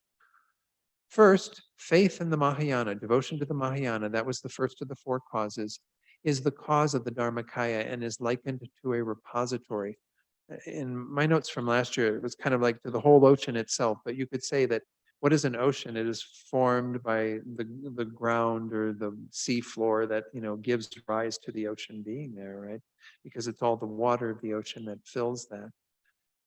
First, faith in the Mahayana, devotion to the Mahayana, that was the first of the 4 causes, is the cause of the Dharmakaya and is likened to a repository. In my notes from last year, it was kind of like to the whole ocean itself, but you could say that what is an ocean? It is formed by the ground or the sea floor that gives rise to the ocean being there, right? Because it's all the water of the ocean that fills that.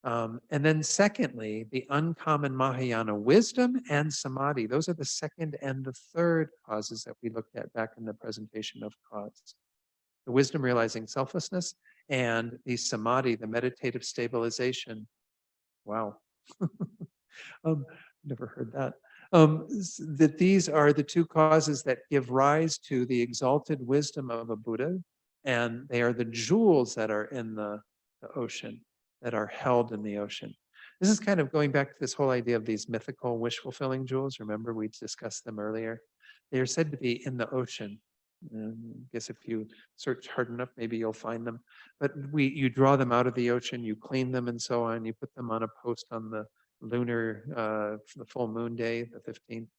And then secondly, the uncommon Mahayana wisdom and samadhi. Those are the second and the third causes that we looked at back in the presentation of cause. The wisdom realizing selflessness and the samadhi, the meditative stabilization. Wow. Never heard that. That these are the 2 causes that give rise to the exalted wisdom of a Buddha, and they are the jewels that are in the ocean, that are held in the ocean. This is kind of going back to this whole idea of these mythical wish-fulfilling jewels. Remember, we discussed them earlier. They are said to be in the ocean. I guess if you search hard enough, maybe you'll find them. But you draw them out of the ocean, you clean them and so on. You put them on a post on the lunar, the full moon day, the 15th,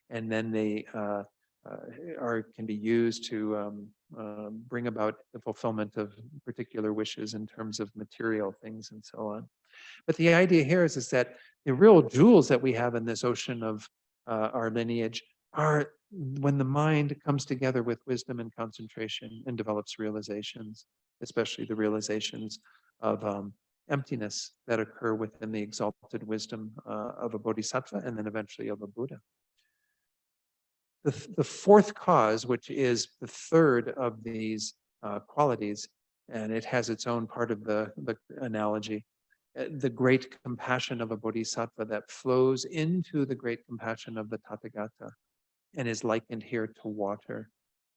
and then they can be used to bring about the fulfillment of particular wishes in terms of material things and so on. But the idea here is that the real jewels that we have in this ocean of our lineage are when the mind comes together with wisdom and concentration and develops realizations, especially the realizations of emptiness that occur within the exalted wisdom of a bodhisattva and then eventually of a Buddha. The 4th cause, which is the 3rd of these qualities, and it has its own part of the analogy, the great compassion of a bodhisattva that flows into the great compassion of the Tathagata and is likened here to water.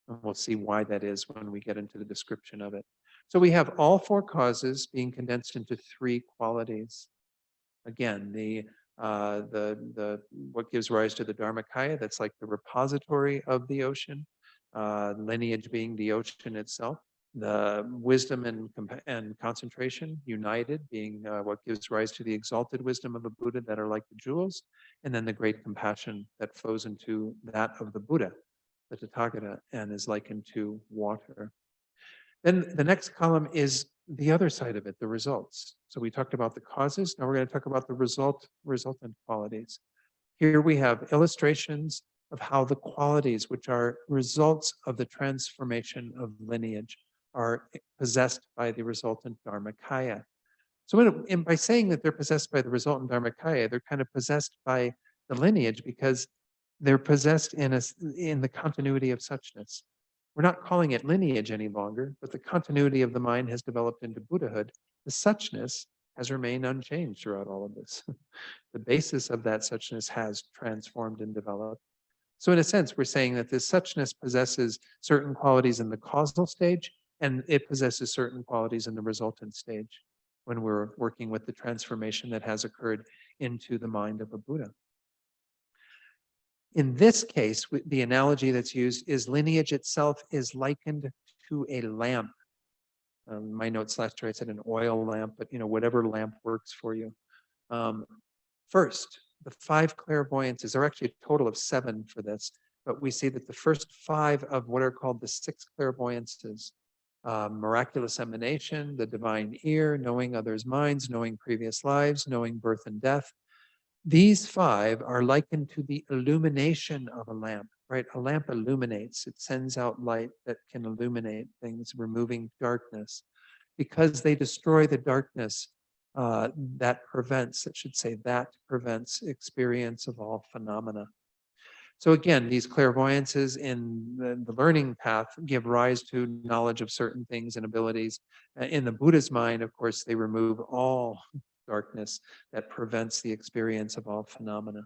And we'll see why that is when we get into the description of it. So we have all four causes being condensed into three qualities. Again, the what gives rise to the Dharmakaya, that's like the repository of the ocean, lineage being the ocean itself. The wisdom and concentration united being what gives rise to the exalted wisdom of the Buddha that are like the jewels, and then the great compassion that flows into that of the Buddha, the Tathagata, and is likened to water. Then the next column is the other side of it, the results. So we talked about the causes. Now we're going to talk about the resultant qualities. Here we have illustrations of how the qualities, which are results of the transformation of lineage, are possessed by the resultant Dharmakaya. So by saying that they're possessed by the resultant Dharmakaya, they're kind of possessed by the lineage because they're possessed in the continuity of suchness. We're not calling it lineage any longer, but the continuity of the mind has developed into Buddhahood. The suchness has remained unchanged throughout all of this. The basis of that suchness has transformed and developed. So in a sense, we're saying that this suchness possesses certain qualities in the causal stage, and it possesses certain qualities in the resultant stage when we're working with the transformation that has occurred into the mind of a Buddha. In this case, the analogy that's used is lineage itself is likened to a lamp. My notes last year I said an oil lamp, but whatever lamp works for you. First, the 5 clairvoyances are actually a total of 7 for this, but we see that the first 5 of what are called the 6 clairvoyances, miraculous emanation, the divine ear, knowing others' minds, knowing previous lives, knowing birth and death. These 5 are likened to the illumination of a lamp, right? A lamp illuminates, it sends out light that can illuminate things, removing darkness. Because they destroy the darkness, that prevents experience of all phenomena. So again, these clairvoyances in the learning path give rise to knowledge of certain things and abilities. In the Buddha's mind, of course, they remove all darkness that prevents the experience of all phenomena.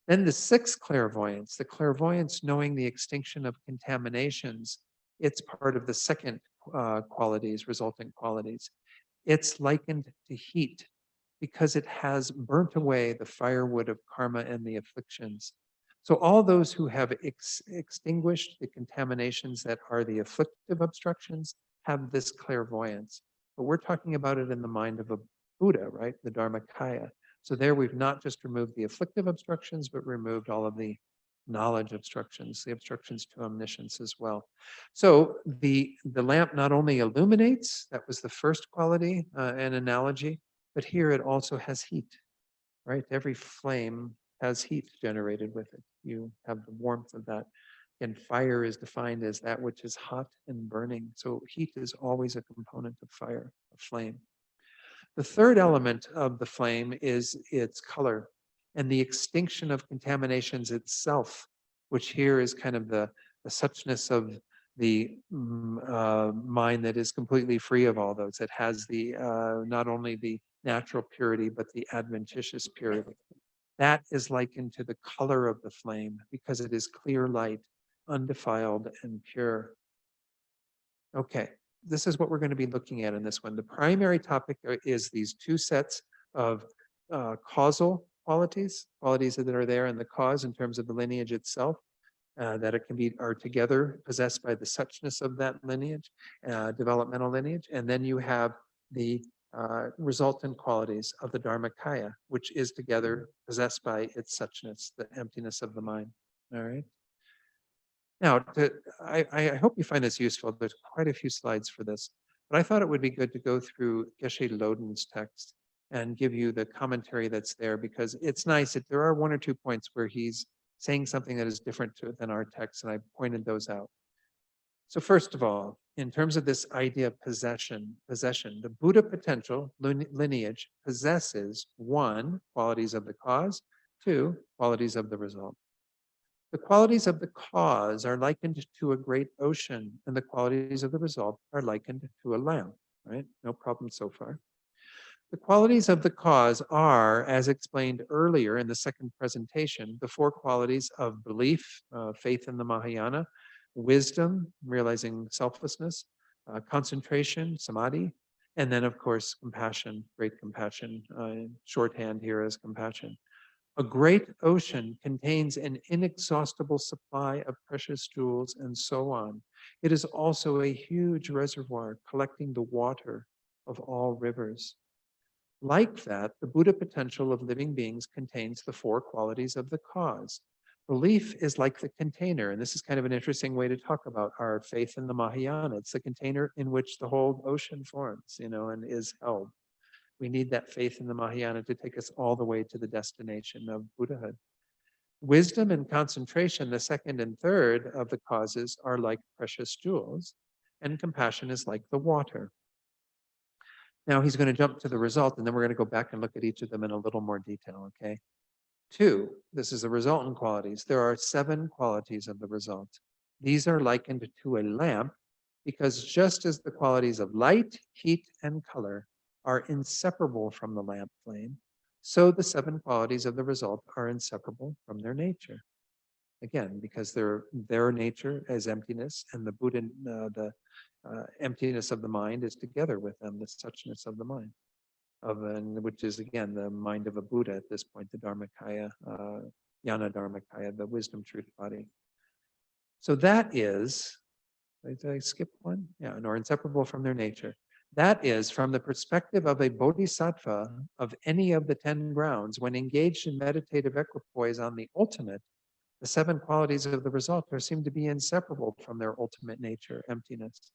Then the 6th clairvoyance, the clairvoyance knowing the extinction of contaminations, it's part of the second qualities, resultant qualities. It's likened to heat because it has burnt away the firewood of karma and the afflictions. So all those who have extinguished the contaminations that are the afflictive obstructions have this clairvoyance. But we're talking about it in the mind of a Buddha, right? The Dharmakaya. So there we've not just removed the afflictive obstructions, but removed all of the knowledge obstructions, the obstructions to omniscience as well. So the lamp not only illuminates, that was the first quality and analogy, but here it also has heat, right? Every flame has heat generated with it. You have the warmth of that. And fire is defined as that which is hot and burning. So heat is always a component of fire, a flame. The third element of the flame is its color and the extinction of contaminations itself, which here is kind of the suchness of the mind that is completely free of all those. It has the not only the natural purity, but the adventitious purity. That is likened to the color of the flame because it is clear light, undefiled and pure. Okay, this is what we're going to be looking at in this one. The primary topic is these 2 sets of causal qualities that are there in the cause in terms of the lineage itself, that are together possessed by the suchness of that lineage, developmental lineage. And then you have the resultant qualities of the Dharmakaya, which is together possessed by its suchness, the emptiness of the mind. All right. Now, I hope you find this useful. There's quite a few slides for this, but I thought it would be good to go through Geshe Loden's text and give you the commentary that's there, because it's nice that there are 1 or 2 points where he's saying something that is different than our text, and I pointed those out. So first of all, in terms of this idea of possession, the Buddha potential lineage possesses 1, qualities of the cause, 2, qualities of the result. The qualities of the cause are likened to a great ocean, and the qualities of the result are likened to a lamp, right? No problem so far. The qualities of the cause are, as explained earlier in the second presentation, the 4 qualities of belief, faith in the Mahayana, wisdom, realizing selflessness, concentration, samadhi, and then, of course, compassion, great compassion, shorthand here as compassion. A great ocean contains an inexhaustible supply of precious jewels and so on. It is also a huge reservoir collecting the water of all rivers. Like that, the Buddha potential of living beings contains the four qualities of the cause. Belief is like the container, and this is kind of an interesting way to talk about our faith in the Mahayana. It's the container in which the whole ocean forms, and is held. We need that faith in the Mahayana to take us all the way to the destination of Buddhahood. Wisdom and concentration, the second and third of the causes, are like precious jewels, and compassion is like the water. Now he's going to jump to the result, and then we're going to go back and look at each of them in a little more detail, okay? 2, this is the resultant qualities. There are 7 qualities of the result. These are likened to a lamp because just as the qualities of light, heat, and color are inseparable from the lamp flame, so the 7 qualities of the result are inseparable from their nature. Again, because their nature as emptiness, and the Buddha, the emptiness of the mind is together with them, the suchness of the mind, which is again the mind of a Buddha at this point, the Dharmakaya, Jnana Dharmakaya, the wisdom truth body. So that is, did I skip one? Yeah, nor inseparable from their nature. That is, from the perspective of a bodhisattva of any of the 10 grounds, when engaged in meditative equipoise on the ultimate, the 7 qualities of the result are seen to be inseparable from their ultimate nature, emptiness.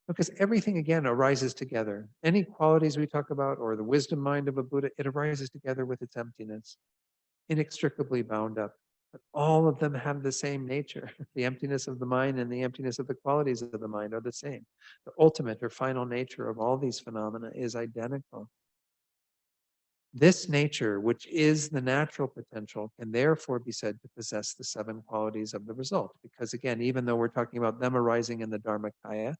Because everything, again, arises together. Any qualities we talk about, or the wisdom mind of a Buddha, it arises together with its emptiness, inextricably bound up. But all of them have the same nature. The emptiness of the mind and the emptiness of the qualities of the mind are the same. The ultimate or final nature of all these phenomena is identical. This nature, which is the natural potential, can therefore be said to possess the 7 qualities of the result. Because again, even though we're talking about them arising in the Dharmakaya,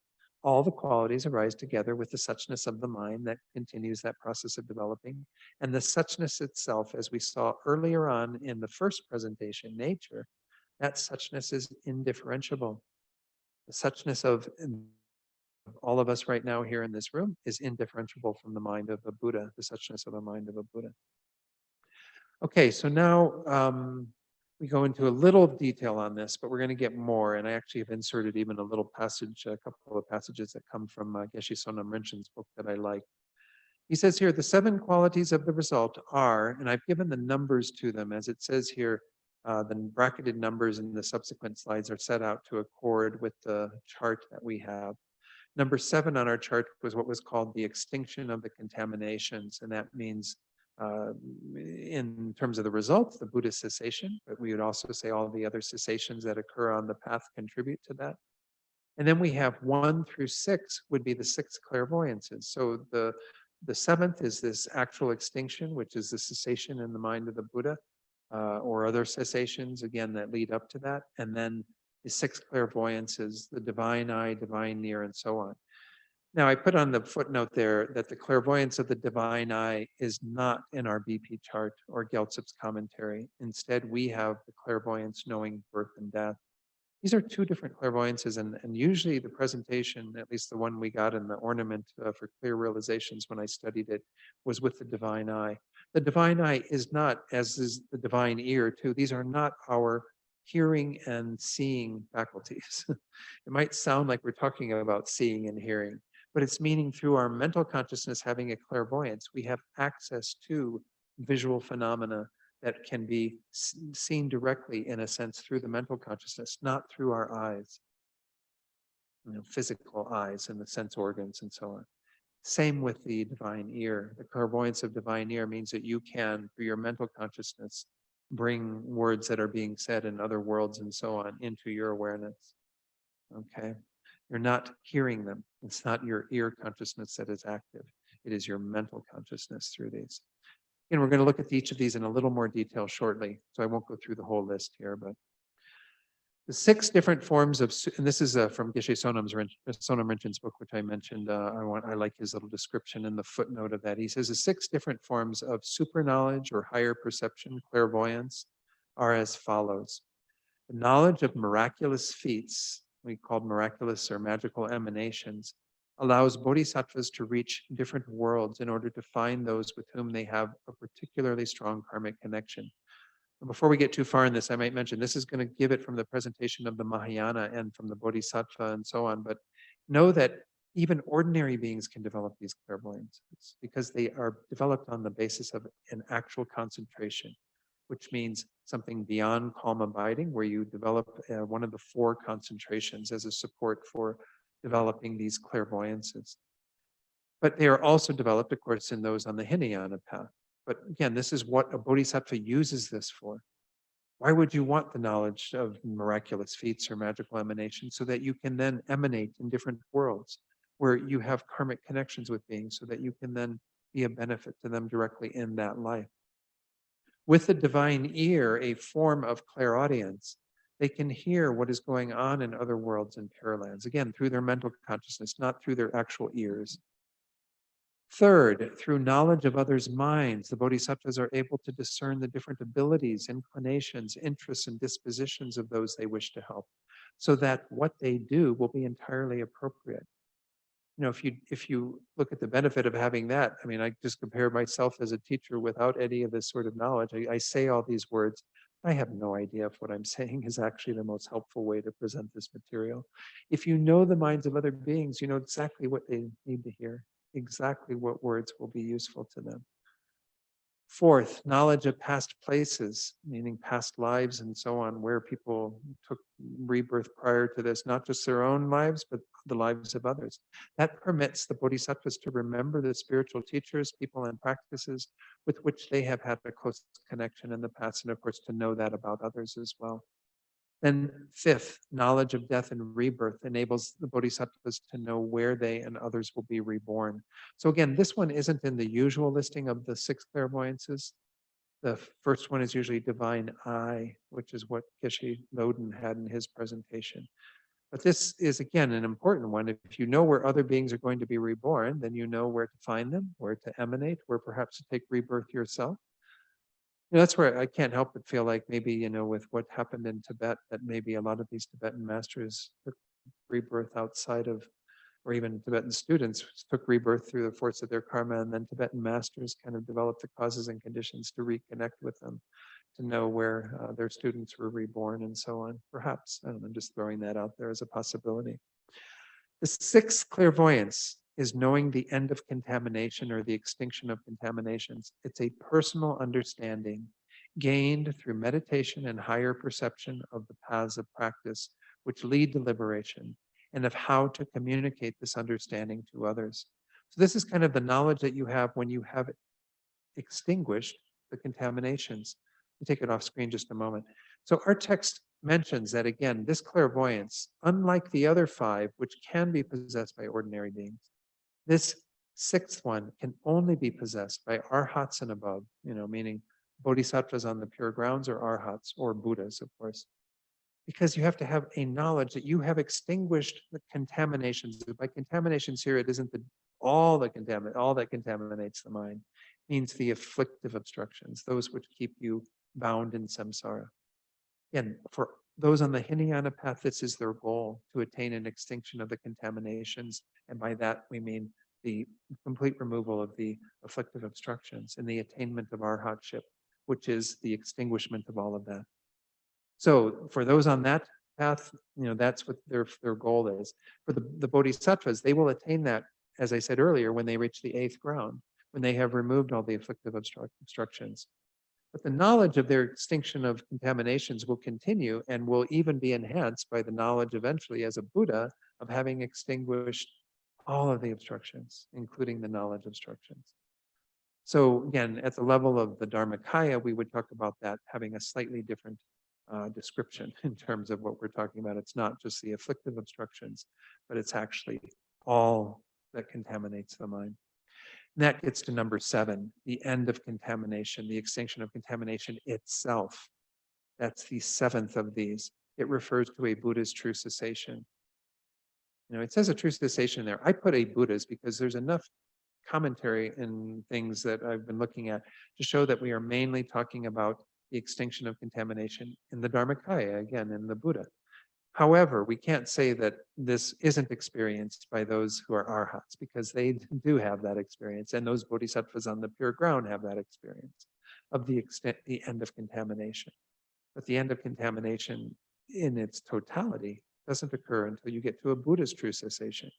all the qualities arise together with the suchness of the mind that continues that process of developing. And the suchness itself, as we saw earlier on in the first presentation, nature, that suchness is indifferentiable. The suchness of all of us right now here in this room is indifferentiable from the mind of a Buddha, the suchness of the mind of a Buddha. Okay, so now we go into a little detail on this, but we're going to get more. And I actually have inserted even a little passage, a couple of passages that come from Geshe Sonam Rinpoche's book that I like. He says here, the 7 qualities of the result are, and I've given the numbers to them, as it says here, the bracketed numbers in the subsequent slides are set out to accord with the chart that we have. Number 7 on our chart was what was called the extinction of the contaminations, and that means in terms of the results, the Buddhist cessation, but we would also say all the other cessations that occur on the path contribute to that. And then we have 1 through 6 would be the 6 clairvoyances. So the 7th is this actual extinction, which is the cessation in the mind of the Buddha, or other cessations, again, that lead up to that. And then the 6 clairvoyances, the divine eye, divine ear, and so on. Now, I put on the footnote there that the clairvoyance of the divine eye is not in our BP chart or Gyaltsup's commentary. Instead, we have the clairvoyance knowing birth and death. These are 2 different clairvoyances, and usually the presentation, at least the one we got in the ornament for clear realizations when I studied it, was with the divine eye. The divine eye is not, as is the divine ear too, these are not our hearing and seeing faculties. It might sound like we're talking about seeing and hearing, but it's meaning through our mental consciousness having a clairvoyance, we have access to visual phenomena that can be seen directly, in a sense, through the mental consciousness, not through our eyes, physical eyes and the sense organs and so on. Same with the divine ear. The clairvoyance of divine ear means that you can, through your mental consciousness, bring words that are being said in other worlds and so on into your awareness. Okay? You're not hearing them. It's not your ear consciousness that is active. It is your mental consciousness through these. And we're going to look at each of these in a little more detail shortly, so I won't go through the whole list here, but the 6 different forms of, and this is from Geshe Sonam Rinpoche's book, which I mentioned. I like his little description in the footnote of that. He says the 6 different forms of super knowledge or higher perception, clairvoyance, are as follows. The knowledge of miraculous feats we called miraculous or magical emanations, allows bodhisattvas to reach different worlds in order to find those with whom they have a particularly strong karmic connection. Before we get too far in this, I might mention this is going to give it from the presentation of the Mahayana and from the Bodhisattva and so on. But know that even ordinary beings can develop these clairvoyances because they are developed on the basis of an actual concentration, which means something beyond calm abiding, where you develop one of the four concentrations as a support for developing these clairvoyances. But they are also developed, of course, in those on the Hinayana path. But again, this is what a bodhisattva uses this for. Why would you want the knowledge of miraculous feats or magical emanations? So that you can then emanate in different worlds where you have karmic connections with beings, so that you can then be a benefit to them directly in that life. With the divine ear, a form of clairaudience, they can hear what is going on in other worlds and Pure Lands, again, through their mental consciousness, not through their actual ears. Third, through knowledge of others' minds, the bodhisattvas are able to discern the different abilities, inclinations, interests, and dispositions of those they wish to help, so that what they do will be entirely appropriate. You know, if you look at the benefit of having that, I mean, I just compare myself as a teacher without any of this sort of knowledge. I say all these words. I have no idea if what I'm saying is actually the most helpful way to present this material. If you know the minds of other beings, you know exactly what they need to hear, exactly what words will be useful to them. Fourth, knowledge of past places, meaning past lives and so on, where people took rebirth prior to this, not just their own lives, but the lives of others. That permits the bodhisattvas to remember the spiritual teachers, people, and practices with which they have had a close connection in the past, and of course, to know that about others as well. Then fifth, knowledge of death and rebirth enables the bodhisattvas to know where they and others will be reborn. So again, this one isn't in the usual listing of the six clairvoyances. The first one is usually divine eye, which is what Geshe Loden had in his presentation. But this is, again, an important one. If you know where other beings are going to be reborn, then you know where to find them, where to emanate, where perhaps to take rebirth yourself. You know, that's where I can't help but feel like maybe, you know, with what happened in Tibet, that maybe a lot of these Tibetan masters took rebirth outside of, or even Tibetan students took rebirth through the force of their karma, and then Tibetan masters kind of developed the causes and conditions to reconnect with them, to know where their students were reborn and so on. Perhaps, I don't know, I'm just throwing that out there as a possibility. The sixth clairvoyance is knowing the end of contamination or the extinction of contaminations. It's a personal understanding gained through meditation and higher perception of the paths of practice which lead to liberation, and of how to communicate this understanding to others. So this is kind of the knowledge that you have when you have extinguished the contaminations. We'll take it off screen just a moment. So our text mentions that, again, this clairvoyance, unlike the other five, which can be possessed by ordinary beings, this sixth one can only be possessed by arhats and above, you know, meaning bodhisattvas on the pure grounds, or arhats, or Buddhas, of course. Because you have to have a knowledge that you have extinguished the contaminations. By contaminations here, it isn't all that contaminates the mind. It means the afflictive obstructions, those which keep you bound in samsara. Again, for those on the Hinayana path, this is their goal, to attain an extinction of the contaminations. And by that, we mean the complete removal of the afflictive obstructions and the attainment of arhatship, which is the extinguishment of all of that. So for those on that path, you know, that's what their goal is. For the bodhisattvas, they will attain that, as I said earlier, when they reach the eighth ground, when they have removed all the afflictive obstructions. But the knowledge of their extinction of contaminations will continue and will even be enhanced by the knowledge eventually as a Buddha of having extinguished all of the obstructions, including the knowledge obstructions. So again, at the level of the Dharmakaya, we would talk about that having a slightly different description in terms of what we're talking about. It's not just the afflictive obstructions, but it's actually all that contaminates the mind. And that gets to number 7, the end of contamination, the extinction of contamination itself. That's the 7th of these. It refers to a Buddha's true cessation. You know, it says a true cessation there. I put a Buddha's because there's enough commentary and things that I've been looking at to show that we are mainly talking about the extinction of contamination in the Dharmakaya, again, in the Buddha. However, we can't say that this isn't experienced by those who are arhats, because they do have that experience, and those bodhisattvas on the pure ground have that experience of the extent, the end of contamination. But the end of contamination in its totality doesn't occur until you get to a Buddha's true cessation.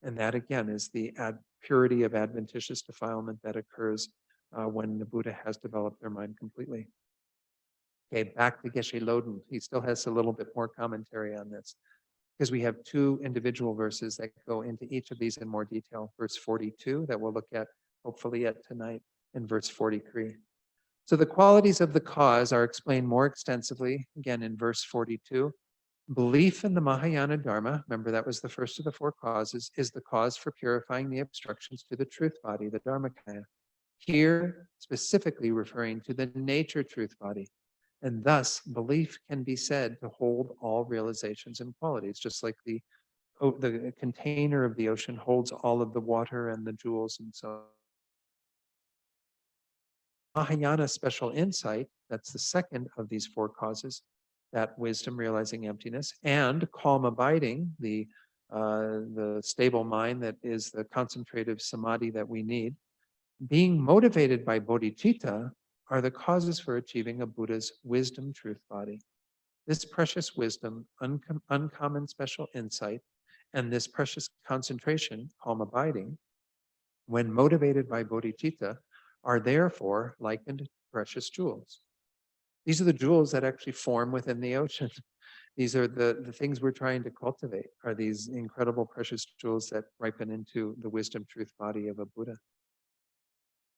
And that again is the purity of adventitious defilement that occurs when the Buddha has developed their mind completely. Okay, back to Geshe Loden. He still has a little bit more commentary on this, because we have two individual verses that go into each of these in more detail. Verse 42 that we'll look at hopefully at tonight, and verse 43. So the qualities of the cause are explained more extensively, again in verse 42. Belief in the Mahayana Dharma, remember that was the first of the four causes, is the cause for purifying the obstructions to the truth body, the Dharmakaya. Here, specifically referring to the nature truth body. And thus, belief can be said to hold all realizations and qualities, just like the container of the ocean holds all of the water and the jewels and so on. Mahayana special insight, that's the second of these four causes, that wisdom realizing emptiness, and calm abiding, the stable mind that is the concentrative samadhi that we need, being motivated by bodhicitta, are the causes for achieving a Buddha's wisdom truth body. This precious wisdom, uncommon special insight, and this precious concentration, calm abiding, when motivated by bodhicitta, are therefore likened to precious jewels. These are the jewels that actually form within the ocean. These are the things we're trying to cultivate, are these incredible precious jewels that ripen into the wisdom truth body of a Buddha.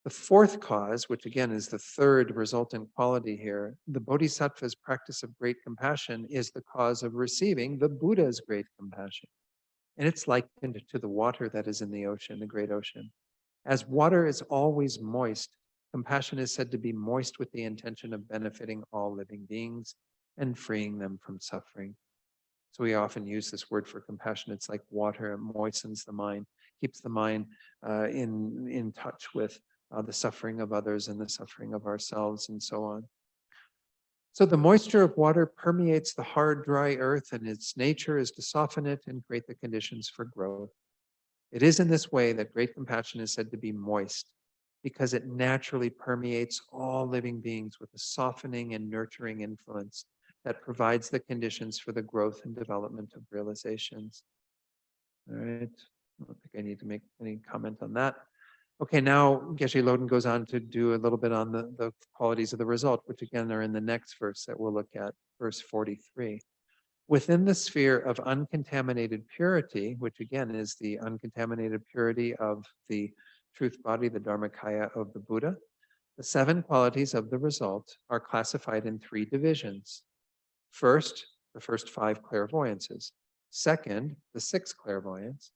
The fourth cause, which again is the third resultant quality here, the bodhisattva's practice of great compassion is the cause of receiving the Buddha's great compassion. And it's likened to the water that is in the ocean, the great ocean. As water is always moist, compassion is said to be moist with the intention of benefiting all living beings and freeing them from suffering. So we often use this word for compassion. It's like water, it moistens the mind, keeps the mind in touch with the suffering of others and the suffering of ourselves and so on. So the moisture of water permeates the hard, dry earth, and its nature is to soften it and create the conditions for growth. It is in this way that great compassion is said to be moist, because it naturally permeates all living beings with a softening and nurturing influence that provides the conditions for the growth and development of realizations. All right, I don't think I need to make any comment on that. Okay, now Geshe Loden goes on to do a little bit on the qualities of the result, which again are in the next verse that we'll look at, verse 43. Within the sphere of uncontaminated purity, which again is the uncontaminated purity of the truth body, the Dharmakaya of the Buddha, the seven qualities of the result are classified in three divisions. First, the first five clairvoyances. Second, the six clairvoyance,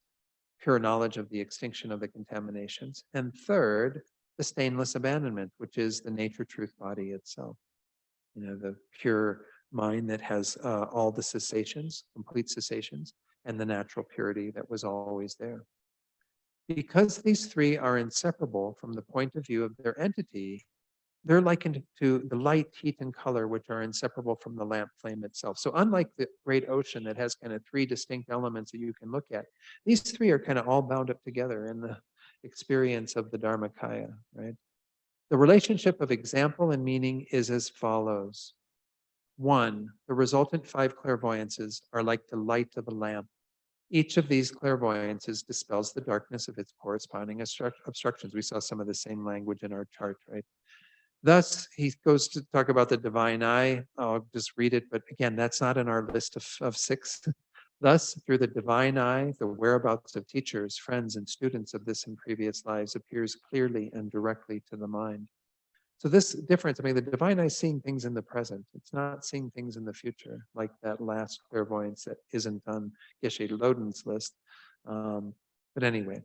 pure knowledge of the extinction of the contaminations. And third, the stainless abandonment, which is the nature truth body itself. You know, the pure mind that has all the cessations, complete cessations, and the natural purity that was always there. Because these three are inseparable from the point of view of their entity, they're likened to the light, heat, and color, which are inseparable from the lamp flame itself. So unlike the great ocean that has kind of three distinct elements that you can look at, these three are kind of all bound up together in the experience of the Dharmakaya, right? The relationship of example and meaning is as follows. One, the resultant five clairvoyances are like the light of a lamp. Each of these clairvoyances dispels the darkness of its corresponding obstructions. We saw some of the same language in our chart, right? Thus, he goes to talk about the divine eye. I'll just read it, but again, that's not in our list of six. Thus, through the divine eye, the whereabouts of teachers, friends, and students of this and previous lives appears clearly and directly to the mind. So this difference, I mean, the divine eye is seeing things in the present. It's not seeing things in the future, like that last clairvoyance that isn't on Geshe Loden's list. But anyway,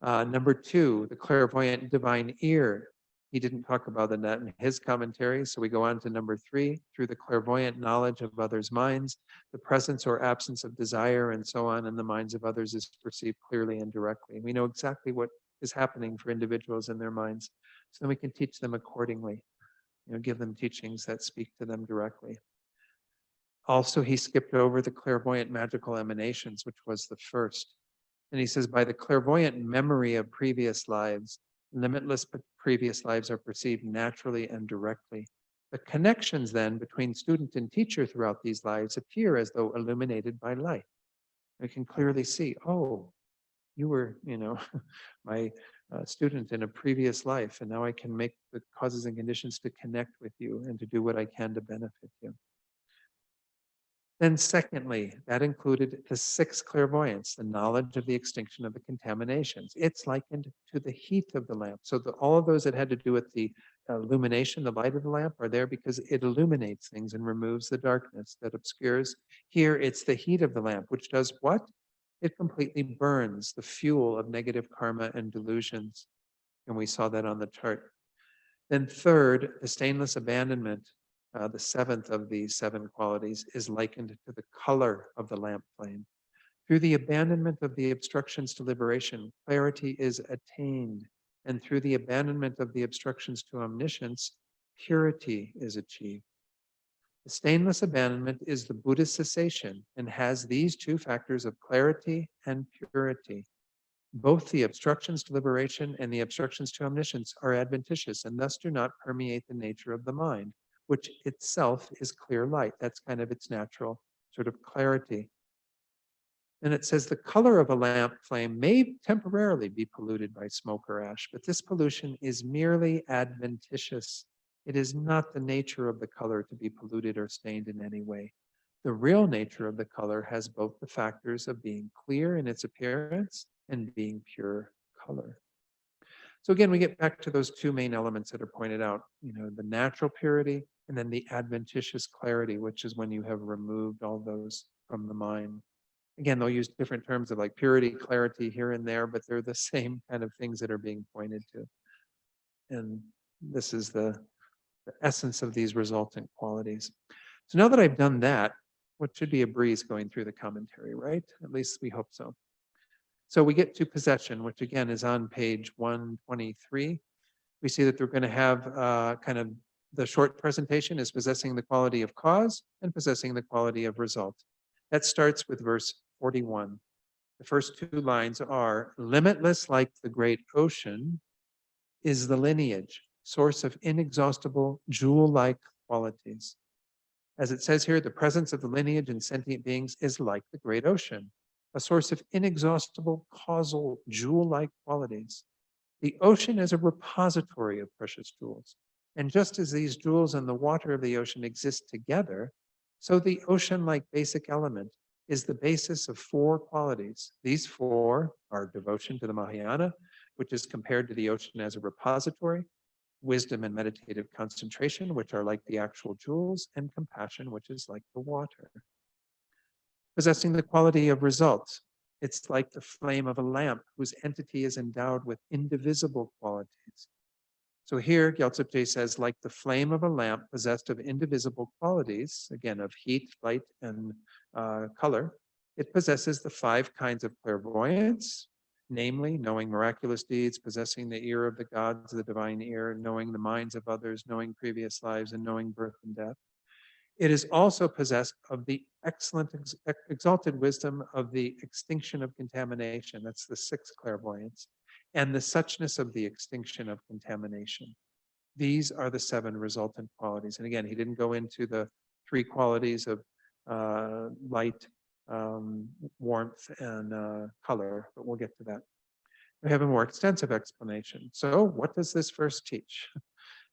number two, the clairvoyant divine ear. He didn't talk about that in his commentary. So we go on to number three, through the clairvoyant knowledge of others' minds, the presence or absence of desire and so on in the minds of others is perceived clearly and directly. We know exactly what is happening for individuals in their minds. So then we can teach them accordingly, give them teachings that speak to them directly. Also, he skipped over the clairvoyant magical emanations, which was the first. And he says, by the clairvoyant memory of previous lives, limitless previous lives are perceived naturally and directly. The connections then between student and teacher throughout these lives appear as though illuminated by light. We can clearly see, oh, you were, my student in a previous life, and now I can make the causes and conditions to connect with you and to do what I can to benefit you. Then secondly, that included the six clairvoyance, the knowledge of the extinction of the contaminations. It's likened to the heat of the lamp. So all of those that had to do with the illumination, the light of the lamp, are there because it illuminates things and removes the darkness that obscures. Here, it's the heat of the lamp, which does what? It completely burns the fuel of negative karma and delusions. And we saw that on the chart. Then third, the stainless abandonment, the seventh of these seven qualities, is likened to the color of the lamp flame. Through the abandonment of the obstructions to liberation, clarity is attained. And through the abandonment of the obstructions to omniscience, purity is achieved. The stainless abandonment is the Buddhist cessation and has these two factors of clarity and purity. Both the obstructions to liberation and the obstructions to omniscience are adventitious and thus do not permeate the nature of the mind, which itself is clear light. That's kind of its natural sort of clarity. And it says the color of a lamp flame may temporarily be polluted by smoke or ash, but this pollution is merely adventitious. It is not the nature of the color to be polluted or stained in any way. The real nature of the color has both the factors of being clear in its appearance and being pure color. So again, we get back to those two main elements that are pointed out, the natural purity and then the adventitious clarity, which is when you have removed all those from the mind. Again, they'll use different terms of like purity, clarity here and there, but they're the same kind of things that are being pointed to. And this is the essence of these resultant qualities. So now that I've done that, what should be a breeze going through the commentary, right? At least we hope so. So we get to possession, which again is on page 123. We see that they're going to have kind of the short presentation is possessing the quality of cause and possessing the quality of result. That starts with verse 41. The first two lines are, limitless like the great ocean is the lineage, source of inexhaustible jewel-like qualities. As it says here, the presence of the lineage in sentient beings is like the great ocean, a source of inexhaustible causal jewel-like qualities. The ocean is a repository of precious jewels. And just as these jewels and the water of the ocean exist together, so the ocean-like basic element is the basis of four qualities. These four are devotion to the Mahayana, which is compared to the ocean as a repository, wisdom and meditative concentration, which are like the actual jewels, and compassion, which is like the water. Possessing the quality of results, it's like the flame of a lamp whose entity is endowed with indivisible qualities. So here, Gyaltsen Tse says, like the flame of a lamp possessed of indivisible qualities, again, of heat, light, and color, it possesses the five kinds of clairvoyance, namely knowing miraculous deeds, possessing the ear of the gods, the divine ear, knowing the minds of others, knowing previous lives, and knowing birth and death. It is also possessed of the excellent exalted wisdom of the extinction of contamination. That's the sixth clairvoyance. And the suchness of the extinction of contamination. These are the seven resultant qualities. And again, he didn't go into the three qualities of light, warmth, and color, but we'll get to that. We have a more extensive explanation. So what does this verse teach?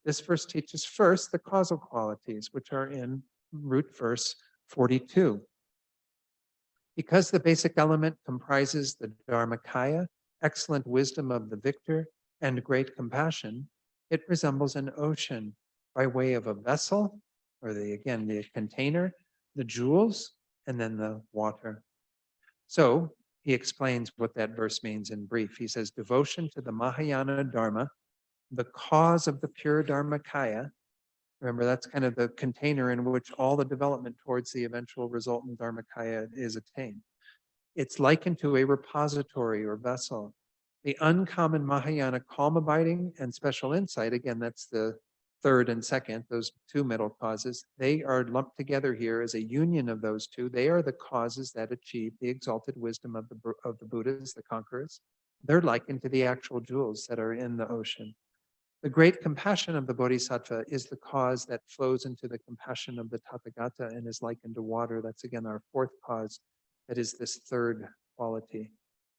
This verse teaches first the causal qualities, which are in root verse 42. Because the basic element comprises the Dharmakaya, excellent wisdom of the victor, and great compassion, it resembles an ocean by way of a vessel, or the container, the jewels, and then the water. So he explains what that verse means in brief. He says, devotion to the Mahayana Dharma, the cause of the pure Dharmakaya. Remember, that's kind of the container in which all the development towards the eventual resultant Dharmakaya is attained. It's likened to a repository or vessel. The uncommon Mahayana calm abiding and special insight, again, that's the third and second, those two middle causes, they are lumped together here as a union of those two. They are the causes that achieve the exalted wisdom of the Buddhas, the conquerors. They're likened to the actual jewels that are in the ocean. The great compassion of the Bodhisattva is the cause that flows into the compassion of the Tathagata and is likened to water. That's again our fourth cause, that is this third quality,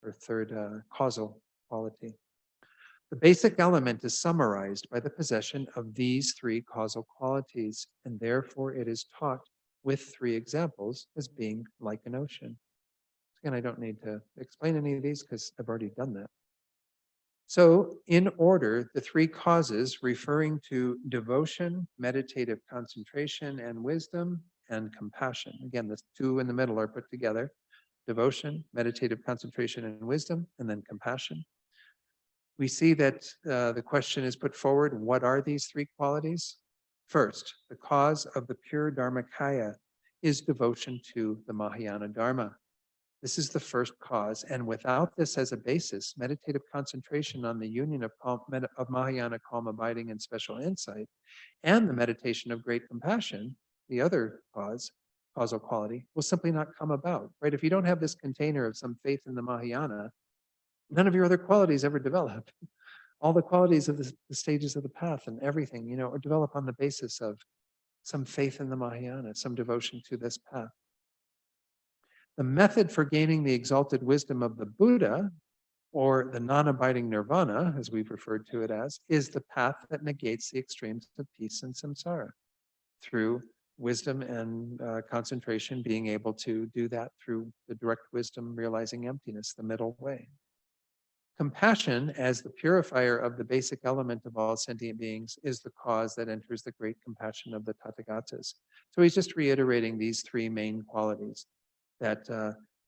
or third causal quality. The basic element is summarized by the possession of these three causal qualities, and therefore it is taught with three examples as being like an ocean. Again, I don't need to explain any of these because I've already done that. So, in order, the three causes referring to devotion, meditative concentration, and wisdom, and compassion. Again, the two in the middle are put together: devotion, meditative concentration, and wisdom, and then compassion. We see that the question is put forward: what are these three qualities? First, the cause of the pure Dharmakaya is devotion to the Mahayana Dharma. This is the first cause, and without this as a basis, meditative concentration on the union of Mahayana calm abiding and special insight, and the meditation of great compassion, the other causal quality, will simply not come about, right? If you don't have this container of some faith in the Mahayana, none of your other qualities ever develop. All the qualities of the stages of the path and everything, are developed on the basis of some faith in the Mahayana, some devotion to this path. The method for gaining the exalted wisdom of the Buddha, or the non-abiding nirvana, as we've referred to it as, is the path that negates the extremes of peace and samsara. Through wisdom and concentration, being able to do that through the direct wisdom, realizing emptiness, the middle way. Compassion, as the purifier of the basic element of all sentient beings, is the cause that enters the great compassion of the Tathagatas. So he's just reiterating these three main qualities that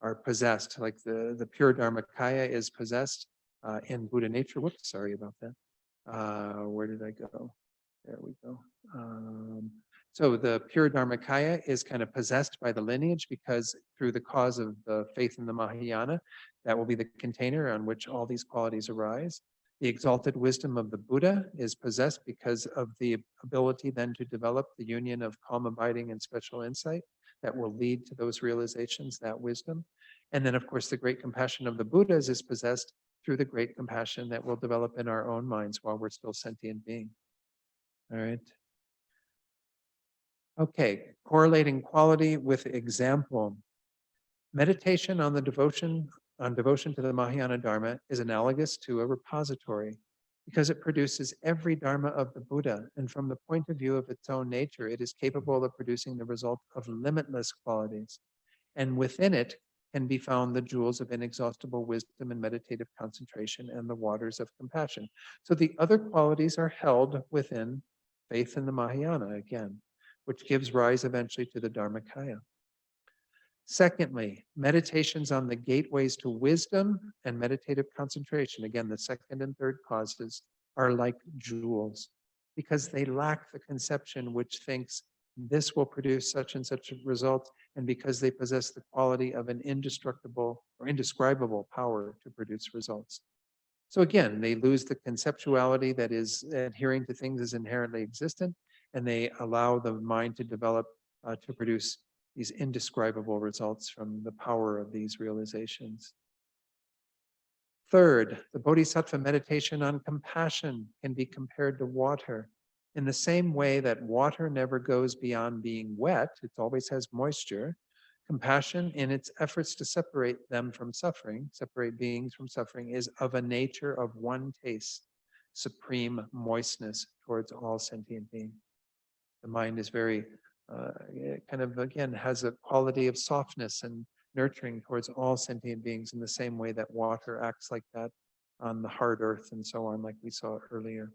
are possessed, like the pure Dharmakaya is possessed in Buddha nature. Whoops, sorry about that. Where did I go? There we go. So the pure Dharmakaya is kind of possessed by the lineage because through the cause of the faith in the Mahayana, that will be the container on which all these qualities arise. The exalted wisdom of the Buddha is possessed because of the ability then to develop the union of calm abiding and special insight that will lead to those realizations, that wisdom. And then, of course, the great compassion of the Buddhas is possessed through the great compassion that will develop in our own minds while we're still sentient beings. All right. Okay, correlating quality with example. Meditation on devotion to the Mahayana Dharma is analogous to a repository because it produces every Dharma of the Buddha, and from the point of view of its own nature, it is capable of producing the result of limitless qualities. And within it can be found the jewels of inexhaustible wisdom and meditative concentration and the waters of compassion. So the other qualities are held within faith in the Mahayana again, which gives rise eventually to the Dharmakaya. Secondly, meditations on the gateways to wisdom and meditative concentration, again, the second and third causes, are like jewels because they lack the conception which thinks this will produce such and such a result, and because they possess the quality of an indestructible or indescribable power to produce results. So again, they lose the conceptuality that is adhering to things as inherently existent, and they allow the mind to develop to produce these indescribable results from the power of these realizations. Third, the Bodhisattva meditation on compassion can be compared to water. In the same way that water never goes beyond being wet, it always has moisture. Compassion, in its efforts to separate them from suffering, separate beings from suffering, is of a nature of one taste, supreme moistness towards all sentient beings. The mind is very it kind of, again, has a quality of softness and nurturing towards all sentient beings in the same way that water acts like that on the hard earth and so on, like we saw earlier.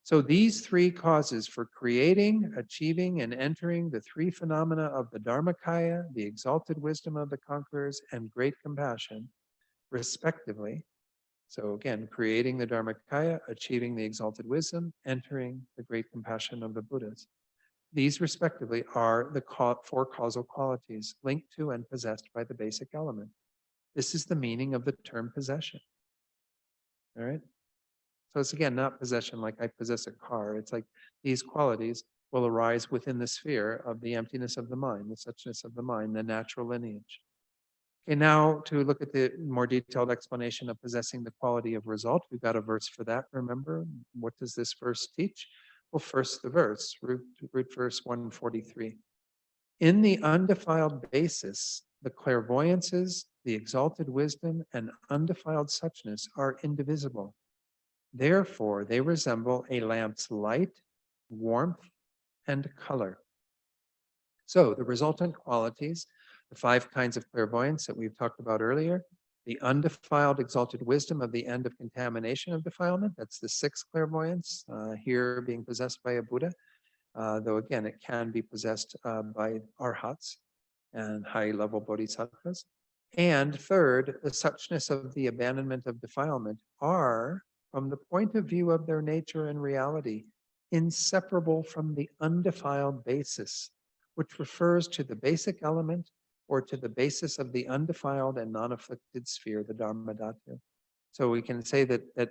So these three causes for creating, achieving, and entering the three phenomena of the Dharmakaya, the exalted wisdom of the conquerors, and great compassion, respectively. So again, creating the Dharmakaya, achieving the exalted wisdom, entering the great compassion of the Buddhas. These, respectively, are the four causal qualities linked to and possessed by the basic element. This is the meaning of the term possession. All right? So it's again not possession like I possess a car. It's like these qualities will arise within the sphere of the emptiness of the mind, the suchness of the mind, the natural lineage. Okay, now to look at the more detailed explanation of possessing the quality of result, we've got a verse for that, remember? What does this verse teach? Well, first the verse, root verse 143. In the undefiled basis, the clairvoyances, the exalted wisdom, and undefiled suchness are indivisible. Therefore, they resemble a lamp's light, warmth, and color. So the resultant qualities, the 5 kinds of clairvoyance that we've talked about earlier, the undefiled exalted wisdom of the end of contamination of defilement, that's the 6th clairvoyance, here being possessed by a Buddha, though again, it can be possessed by arhats and high-level bodhisattvas. And third, the suchness of the abandonment of defilement are, from the point of view of their nature and reality, inseparable from the undefiled basis, which refers to the basic element or to the basis of the undefiled and non-afflicted sphere, the Dharma Dhatu. So we can say that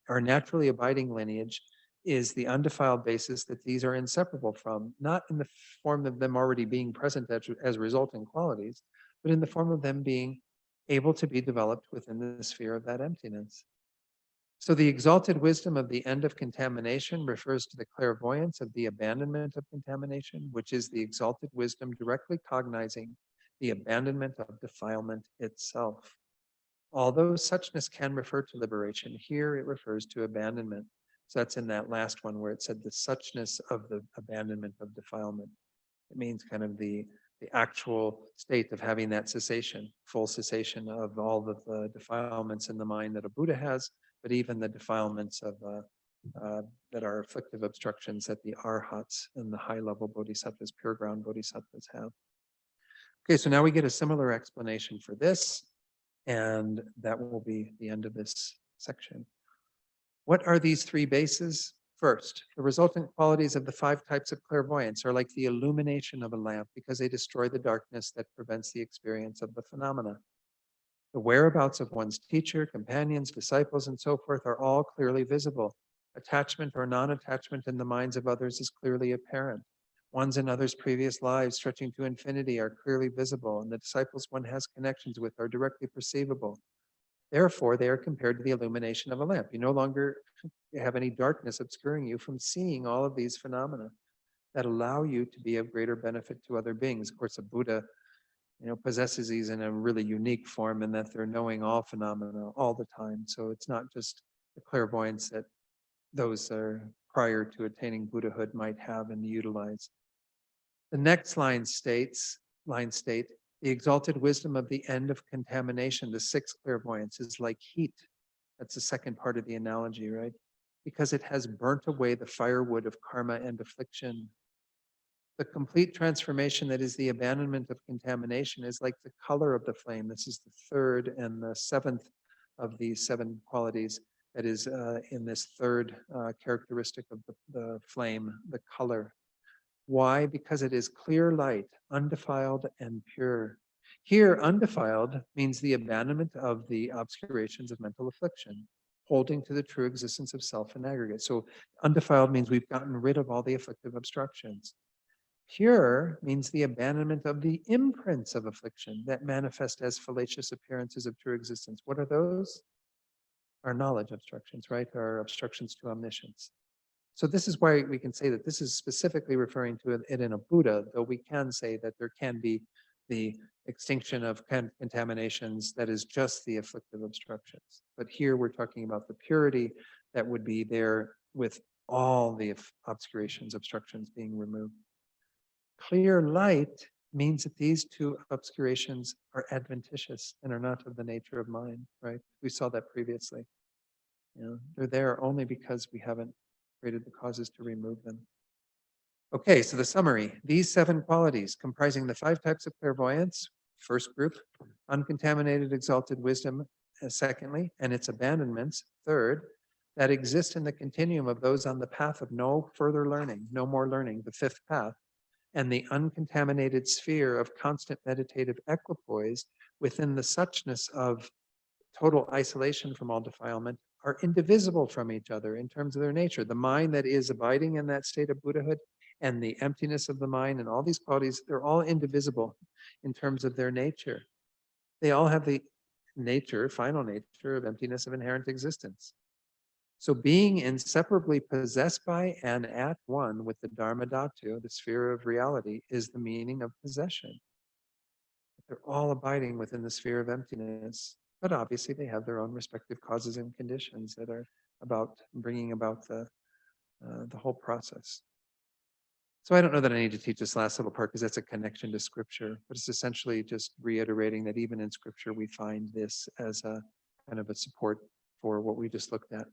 our naturally abiding lineage is the undefiled basis that these are inseparable from, not in the form of them already being present as resulting qualities, but in the form of them being able to be developed within the sphere of that emptiness. So the exalted wisdom of the end of contamination refers to the clairvoyance of the abandonment of contamination, which is the exalted wisdom directly cognizing the abandonment of defilement itself. Although suchness can refer to liberation, here it refers to abandonment. So that's in that last one where it said the suchness of the abandonment of defilement. It means kind of the actual state of having that cessation, full cessation of all of the defilements in the mind that a Buddha has, but even the defilements of that are afflictive obstructions that the arhats and the high-level bodhisattvas, pure ground bodhisattvas have. Okay, so now we get a similar explanation for this, and that will be the end of this section. What are these 3 bases? First, the resultant qualities of the 5 types of clairvoyance are like the illumination of a lamp because they destroy the darkness that prevents the experience of the phenomena. The whereabouts of one's teacher, companions, disciples, and so forth are all clearly visible. Attachment or non-attachment in the minds of others is clearly apparent. One's and others' previous lives stretching to infinity are clearly visible, and the disciples one has connections with are directly perceivable. Therefore, they are compared to the illumination of a lamp. You no longer have any darkness obscuring you from seeing all of these phenomena that allow you to be of greater benefit to other beings. Of course, a Buddha, possesses these in a really unique form in that they're knowing all phenomena all the time. So it's not just the clairvoyance that those are prior to attaining Buddhahood might have and utilize. The next line state, the exalted wisdom of the end of contamination, the 6th clairvoyance, is like heat. That's the second part of the analogy, right? Because it has burnt away the firewood of karma and affliction. The complete transformation that is the abandonment of contamination is like the color of the flame. This is the 3rd and the 7th of these 7 qualities that is in this 3rd characteristic of the flame, the color. Why? Because it is clear light, undefiled and pure. Here, undefiled means the abandonment of the obscurations of mental affliction, holding to the true existence of self and aggregate. So undefiled means we've gotten rid of all the afflictive obstructions. Pure means the abandonment of the imprints of affliction that manifest as fallacious appearances of true existence. What are those? Our knowledge obstructions, right? Our obstructions to omniscience. So this is why we can say that this is specifically referring to it in a Buddha, though we can say that there can be the extinction of contaminations that is just the afflictive obstructions. But here we're talking about the purity that would be there with all the obscurations, obstructions being removed. Clear light means that these 2 obscurations are adventitious and are not of the nature of mind, right? We saw that previously. They're there only because we haven't created the causes to remove them. Okay, so the summary. These 7 qualities comprising the 5 types of clairvoyance, first group, uncontaminated exalted wisdom, secondly, and its abandonments, third, that exist in the continuum of those on the path of no further learning, no more learning, the 5th path, and the uncontaminated sphere of constant meditative equipoise within the suchness of total isolation from all defilement are indivisible from each other in terms of their nature. The mind that is abiding in that state of Buddhahood and the emptiness of the mind and all these qualities, they're all indivisible in terms of their nature. They all have the nature, final nature of emptiness of inherent existence. So being inseparably possessed by and at one with the Dharma Dhatu, the sphere of reality, is the meaning of possession. They're all abiding within the sphere of emptiness, but obviously they have their own respective causes and conditions that are about bringing about the whole process. So I don't know that I need to teach this last little part because that's a connection to scripture, but it's essentially just reiterating that even in scripture we find this as a kind of a support for what we just looked at.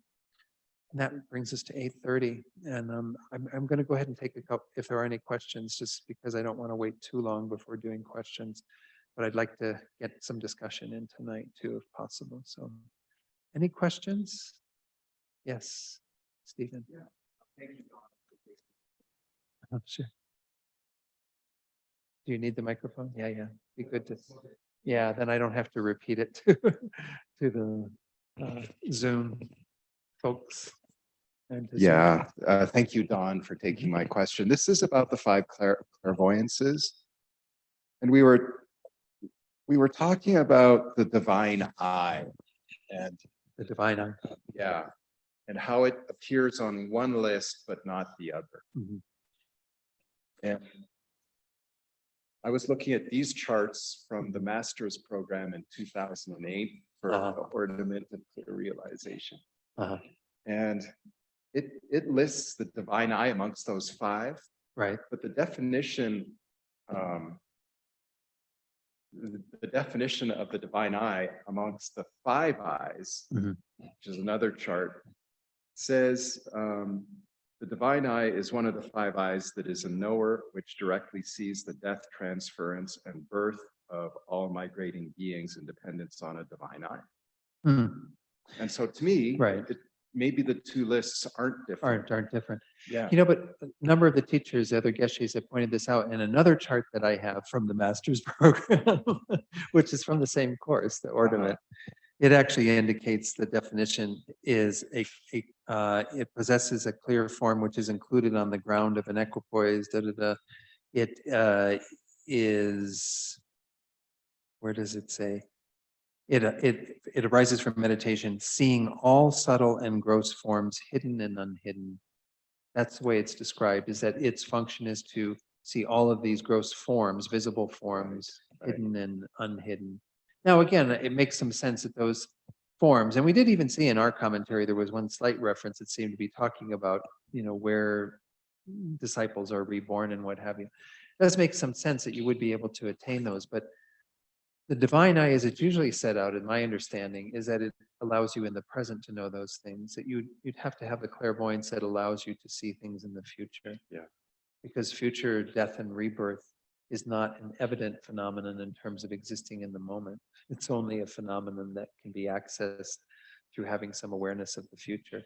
And that brings us to 8:30, and I'm going to go ahead and take a couple, if there are any questions, just because I don't want to wait too long before doing questions, but I'd like to get some discussion in tonight too, if possible. So any questions? Yes, Stephen. Yeah, thank you. Oh, sure. Do you need the microphone? Yeah. Be good to. Yeah, then I don't have to repeat it to the Zoom folks. Yeah, thank you, Don, for taking my question. This is about the five clairvoyances, and we were talking about the divine eye, and The divine eye. yeah, and how it appears on one list but not the other. Mhm. And I was looking at these charts from the master's program in 2008 for ornament and clear realization. And it lists the divine eye amongst those five, Right. but the definition of the divine eye amongst the five eyes, which is another chart, says the divine eye is one of the five eyes that is a knower, which directly sees the death, transference, and birth of all migrating beings in dependence on a divine eye. And so to me, Right. Maybe the two lists aren't different. Aren't different. Yeah. But a number of the teachers, the other geshes, have pointed this out in another chart that I have from the master's program, which is from the same course, the ornament. It actually indicates the definition is it possesses a clear form which is included on the ground of an equipoise. It is, where does it say? It arises from meditation, seeing all subtle and gross forms hidden and unhidden. That's the way it's described, is that its function is to see all of these gross forms, visible forms, hidden and unhidden. Now, again, it makes some sense that those forms, and we did even see in our commentary, there was one slight reference that seemed to be talking about, where disciples are reborn and what have you. It does make some sense that you would be able to attain those, but the divine eye, as it's usually set out in my understanding, is that it allows you in the present to know those things, that you'd have to have the clairvoyance that allows you to see things in the future. Yeah. Because future death and rebirth is not an evident phenomenon in terms of existing in the moment. It's only a phenomenon that can be accessed through having some awareness of the future.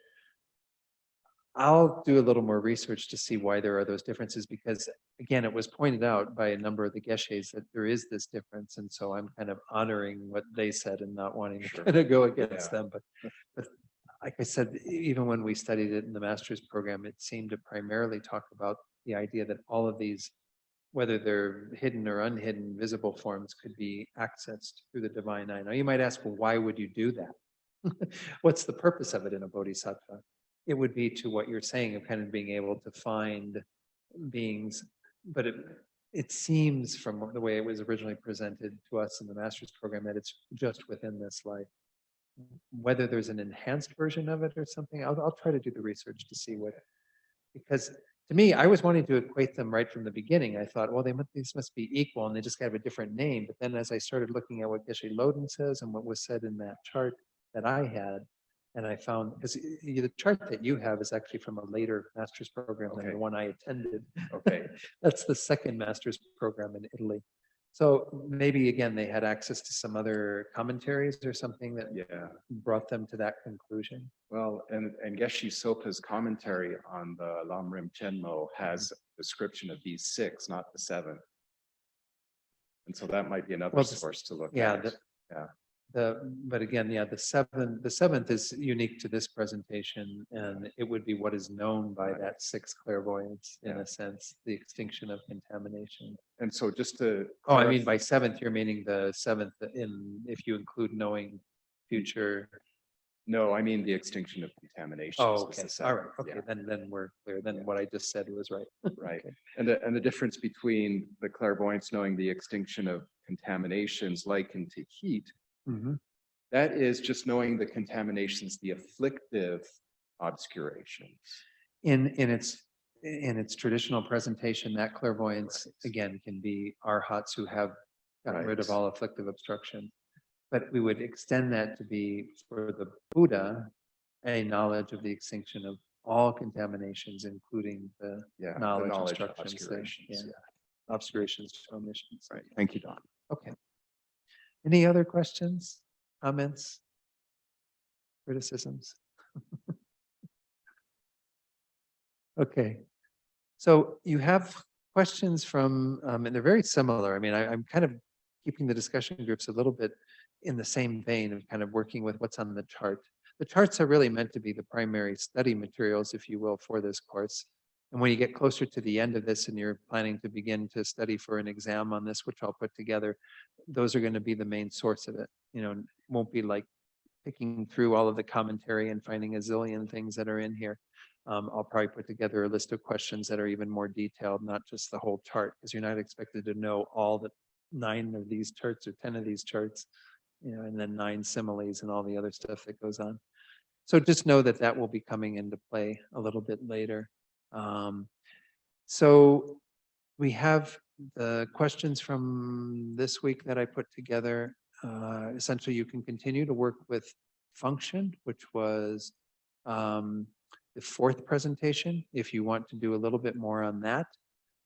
I'll do a little more research to see why there are those differences, because again, it was pointed out by a number of the geshes that there is this difference, and so I'm kind of honoring what they said and not wanting to kind of go against them. But like I said, even when we studied it in the master's program, it seemed to primarily talk about the idea that all of these, whether they're hidden or unhidden, visible forms could be accessed through the divine eye. Now you might ask, well, why would you do that? What's the purpose of it in a bodhisattva? It would be to what you're saying of kind of being able to find beings, but it seems from the way it was originally presented to us in the master's program that it's just within this life. Whether there's an enhanced version of it or something, I'll try to do the research to see what, because to me, I was wanting to equate them right from the beginning. I thought, well, these must be equal and they just have a different name. But then as I started looking at what Geshe Loden says and what was said in that chart that I had, and I found, because the chart that you have is actually from a later master's program than the one I attended. Okay. That's the second master's program in Italy. So maybe, again, they had access to some other commentaries or something that brought them to that conclusion. Well, and Geshe Sopa's commentary on the Lamrim Chenmo has a description of these 6, not the 7. And so that might be another source to look at. But again, yeah, the seventh is unique to this presentation, and it would be what is known by that sixth clairvoyance, in a sense, the extinction of contamination. And so just to Oh, I mean, by seventh, you're meaning the seventh if you include knowing future. No, I mean the extinction of contamination. Oh, okay. All right. Okay. Then we're clear. Then what I just said was right. Right. Okay. And the difference between the clairvoyance knowing the extinction of contaminations likened to heat, Mhm. that is just knowing the contaminations, the afflictive obscurations. In its traditional presentation, that clairvoyance again can be arhats who have gotten rid of all afflictive obstruction. But we would extend that to be for the Buddha, a knowledge of the extinction of all contaminations, including the knowledge obstructions, obscurations. obscurations to omissions. Right. Thank you, Don. Okay. Any other questions, comments, criticisms? Okay. So you have questions from, and they're very similar. I mean, I'm kind of keeping the discussion groups a little bit in the same vein of kind of working with what's on the chart. The charts are really meant to be the primary study materials, if you will, for this course. And when you get closer to the end of this and you're planning to begin to study for an exam on this, which I'll put together, those are going to be the main source of it. You know, it won't be like picking through all of the commentary and finding a zillion things that are in here. I'll probably put together a list of questions that are even more detailed, not just the whole chart, because you're not expected to know all the 9 of these charts or 10 of these charts, you know, and then 9 similes and all the other stuff that goes on. So just know that that will be coming into play a little bit later. So we have the questions from this week that I put together. Essentially, you can continue to work with function, which was the 4th presentation. If you want to do a little bit more on that,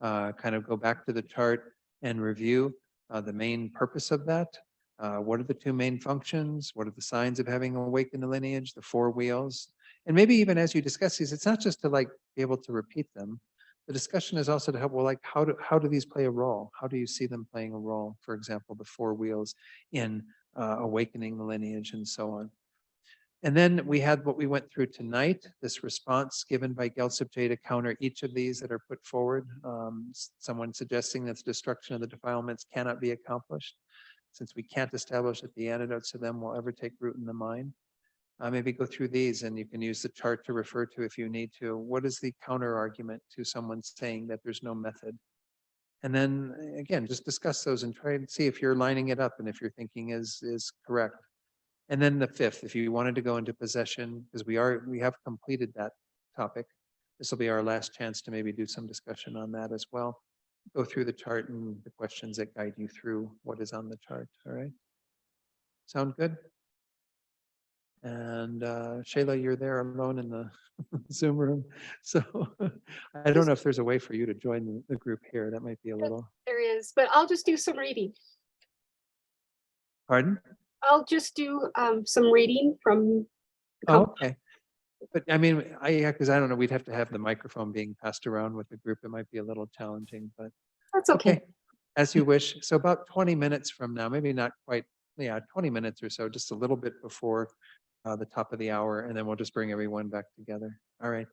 kind of go back to the chart and review the main purpose of that. What are the 2 main functions? What are the signs of having awakened the lineage, the 4 wheels? And maybe even as you discuss these, it's not just to like be able to repeat them. The discussion is also to help, well, like how do these play a role? How do you see them playing a role? For example, the 4 wheels in awakening the lineage and so on. And then we had what we went through tonight, this response given by Gyaltsab Je to counter each of these that are put forward. Someone suggesting that the destruction of the defilements cannot be accomplished, since we can't establish that the antidotes to them will ever take root in the mind. Maybe go through these and you can use the chart to refer to if you need to. What is the counter argument to someone saying that there's no method? And then again, just discuss those and try and see if you're lining it up and if your thinking is correct. And then the 5th, if you wanted to go into possession, because we have completed that topic. This will be our last chance to maybe do some discussion on that as well. Go through the chart and the questions that guide you through what is on the chart. All right. Sound good? And Shayla, you're there alone in the Zoom room. So I don't know if there's a way for you to join the group here. That might be a little. There is, but I'll just do some reading. Pardon? I'll just do some reading from. Oh, okay. But I mean, because I don't know, we'd have to have the microphone being passed around with the group. It might be a little challenging, but That's okay. as you wish. So about 20 minutes from now, maybe not quite, 20 minutes or so, just a little bit before the top of the hour, and then we'll just bring everyone back together. All right.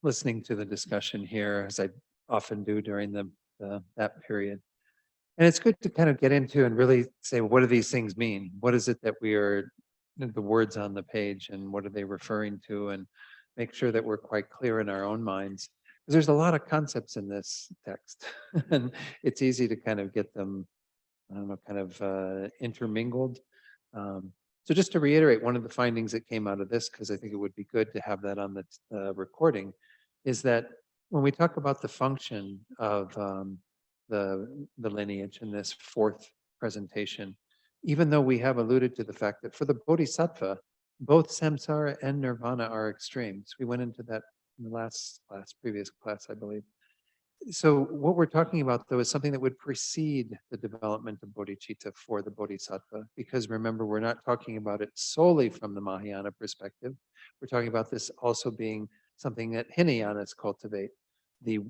Listening to the discussion here, as I often do during that period. And it's good to kind of get into and really say, what do these things mean? What is it that we are, the words on the page, and what are they referring to? And make sure that we're quite clear in our own minds. Because there's a lot of concepts in this text. And it's easy to kind of get them, I don't know, kind of intermingled. So just to reiterate, one of the findings that came out of this, because I think it would be good to have that on the recording, is that when we talk about the function of the lineage in this 4th presentation, even though we have alluded to the fact that for the bodhisattva, both samsara and nirvana are extremes. We went into that in the previous class, I believe. So what we're talking about, though, is something that would precede the development of bodhicitta for the bodhisattva. Because remember, we're not talking about it solely from the Mahayana perspective. We're talking about this also being something that Hinayanas cultivate. The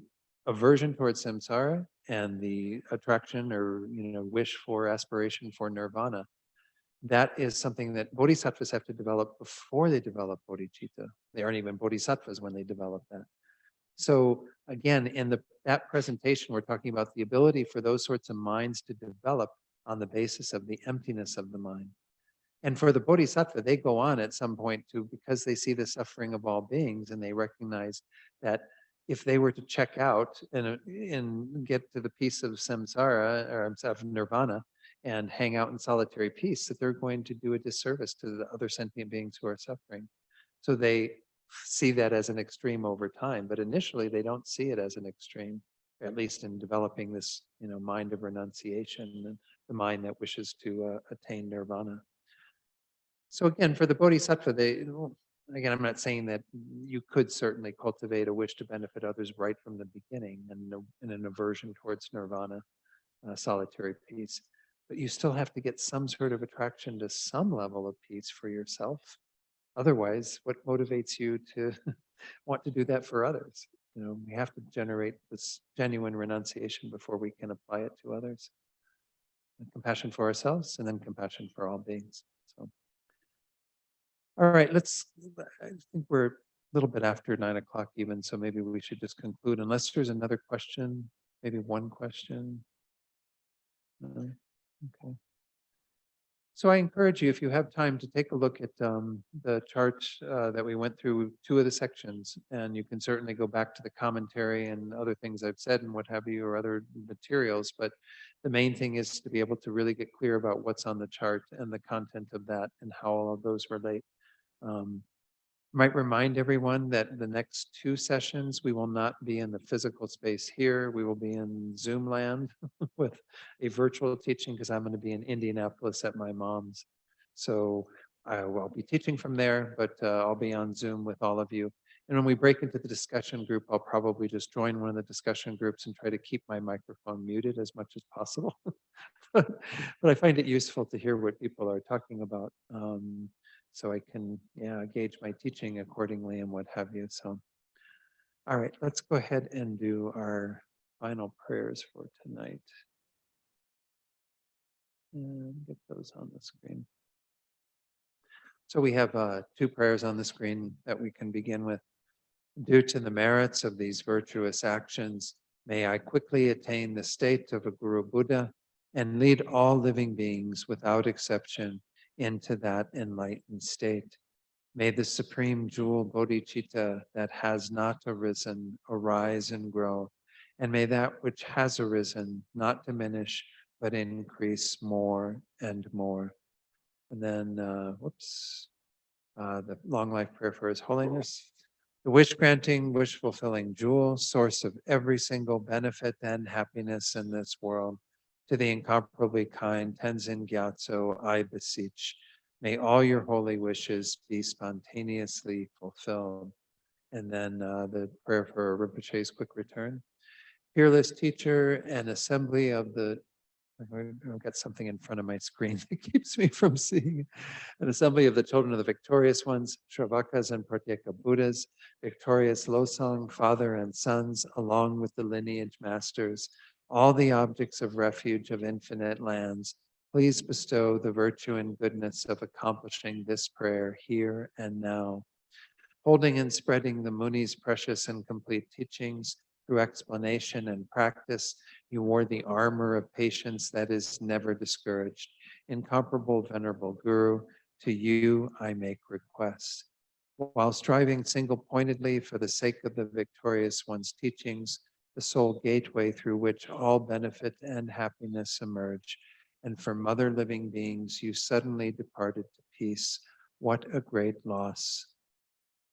aversion towards samsara and the attraction or wish for aspiration for nirvana. that is something that bodhisattvas have to develop before they develop bodhicitta. They aren't even bodhisattvas when they develop that. So again, in that presentation, we're talking about the ability for those sorts of minds to develop on the basis of the emptiness of the mind. And for the bodhisattva, they go on at some point to, because they see the suffering of all beings and they recognize that if they were to check out and get to the peace of samsara or of nirvana and hang out in solitary peace, that they're going to do a disservice to the other sentient beings who are suffering. So they see that as an extreme over time, but initially they don't see it as an extreme, at least in developing this, mind of renunciation and the mind that wishes to attain nirvana. So again, for the bodhisattva, again, I'm not saying that you could certainly cultivate a wish to benefit others right from the beginning and an aversion towards nirvana, solitary peace, but you still have to get some sort of attraction to some level of peace for yourself. Otherwise, what motivates you to want to do that for others? We have to generate this genuine renunciation before we can apply it to others. And compassion for ourselves and then compassion for all beings. So. All right, I think we're a little bit after 9 o'clock even, so maybe we should just conclude unless there's another question, maybe one question. No? Okay. So I encourage you, if you have time, to take a look at the chart that we went through, 2 of the sections, and you can certainly go back to the commentary and other things I've said and what have you, or other materials, but the main thing is to be able to really get clear about what's on the chart and the content of that and how all of those relate. Might remind everyone that the next 2 sessions, we will not be in the physical space here. We will be in Zoom land with a virtual teaching because I'm going to be in Indianapolis at my mom's. So I will be teaching from there, but I'll be on Zoom with all of you. And when we break into the discussion group, I'll probably just join one of the discussion groups and try to keep my microphone muted as much as possible. But I find it useful to hear what people are talking about. So I can gauge my teaching accordingly and what have you. So, all right, let's go ahead and do our final prayers for tonight. And get those on the screen. So we have 2 prayers on the screen that we can begin with. Due to the merits of these virtuous actions, may I quickly attain the state of a Guru Buddha and lead all living beings without exception into that enlightened state. May the supreme jewel bodhicitta that has not arisen arise and grow, and may that which has arisen not diminish but increase more and more. And then, the long life prayer for His Holiness. The wish-granting, wish-fulfilling jewel, source of every single benefit and happiness in this world. To the incomparably kind Tenzin Gyatso, I beseech, may all your holy wishes be spontaneously fulfilled. And then the prayer for Rinpoche's quick return. Fearless teacher and assembly of the, I've got something in front of my screen that keeps me from seeing. An assembly of the children of the victorious ones, Shravakas and Pratyeka Buddhas, victorious Losang, father and sons, along with the lineage masters, all the objects of refuge of infinite lands, please bestow the virtue and goodness of accomplishing this prayer here and now. Holding and spreading the Muni's precious and complete teachings through explanation and practice, you wore the armor of patience that is never discouraged. Incomparable Venerable Guru, to you I make request. While striving single-pointedly for the sake of the victorious one's teachings, the sole gateway through which all benefit and happiness emerge, and from other living beings you suddenly departed to peace. What a great loss.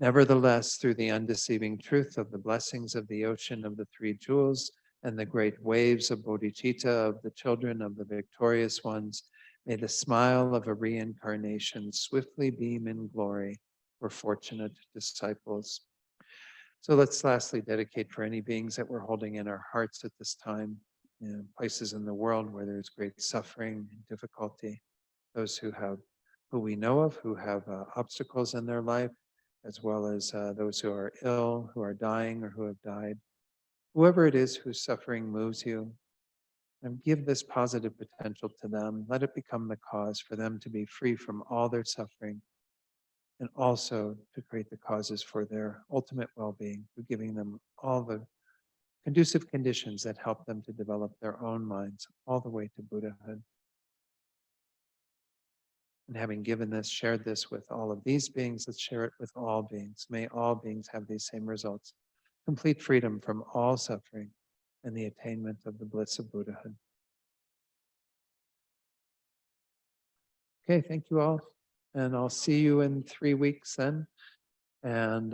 Nevertheless, through the undeceiving truth of the blessings of the ocean of the 3 jewels and the great waves of bodhicitta of the children of the victorious ones, may the smile of a reincarnation swiftly beam in glory for fortunate disciples. So let's lastly dedicate for any beings that we're holding in our hearts at this time, places in the world where there's great suffering and difficulty, those who we know of, who have obstacles in their life, as well as those who are ill, who are dying, or who have died. Whoever it is whose suffering moves you, And give this positive potential to them. Let it become the cause for them to be free from all their suffering, and also to create the causes for their ultimate well-being, through giving them all the conducive conditions that help them to develop their own minds all the way to Buddhahood. And having given this, shared this with all of these beings, let's share it with all beings. May all beings have these same results. Complete freedom from all suffering and the attainment of the bliss of Buddhahood. Okay, thank you all. And I'll see you in 3 weeks then. And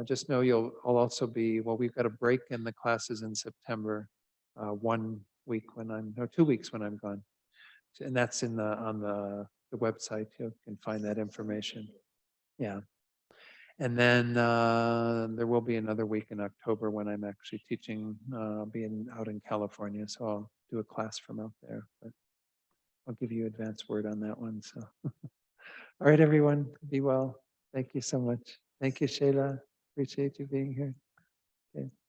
just know I'll also be, well, we've got a break in the classes in September, 1 week when no, 2 weeks when I'm gone. And that's on the website. You can find that information. Yeah. And then there will be another week in October when I'm actually teaching, being out in California. So I'll do a class from out there. But I'll give you advance word on that one. So, all right, everyone, be well. Thank you so much. Thank you, Shayla. Appreciate you being here. Okay.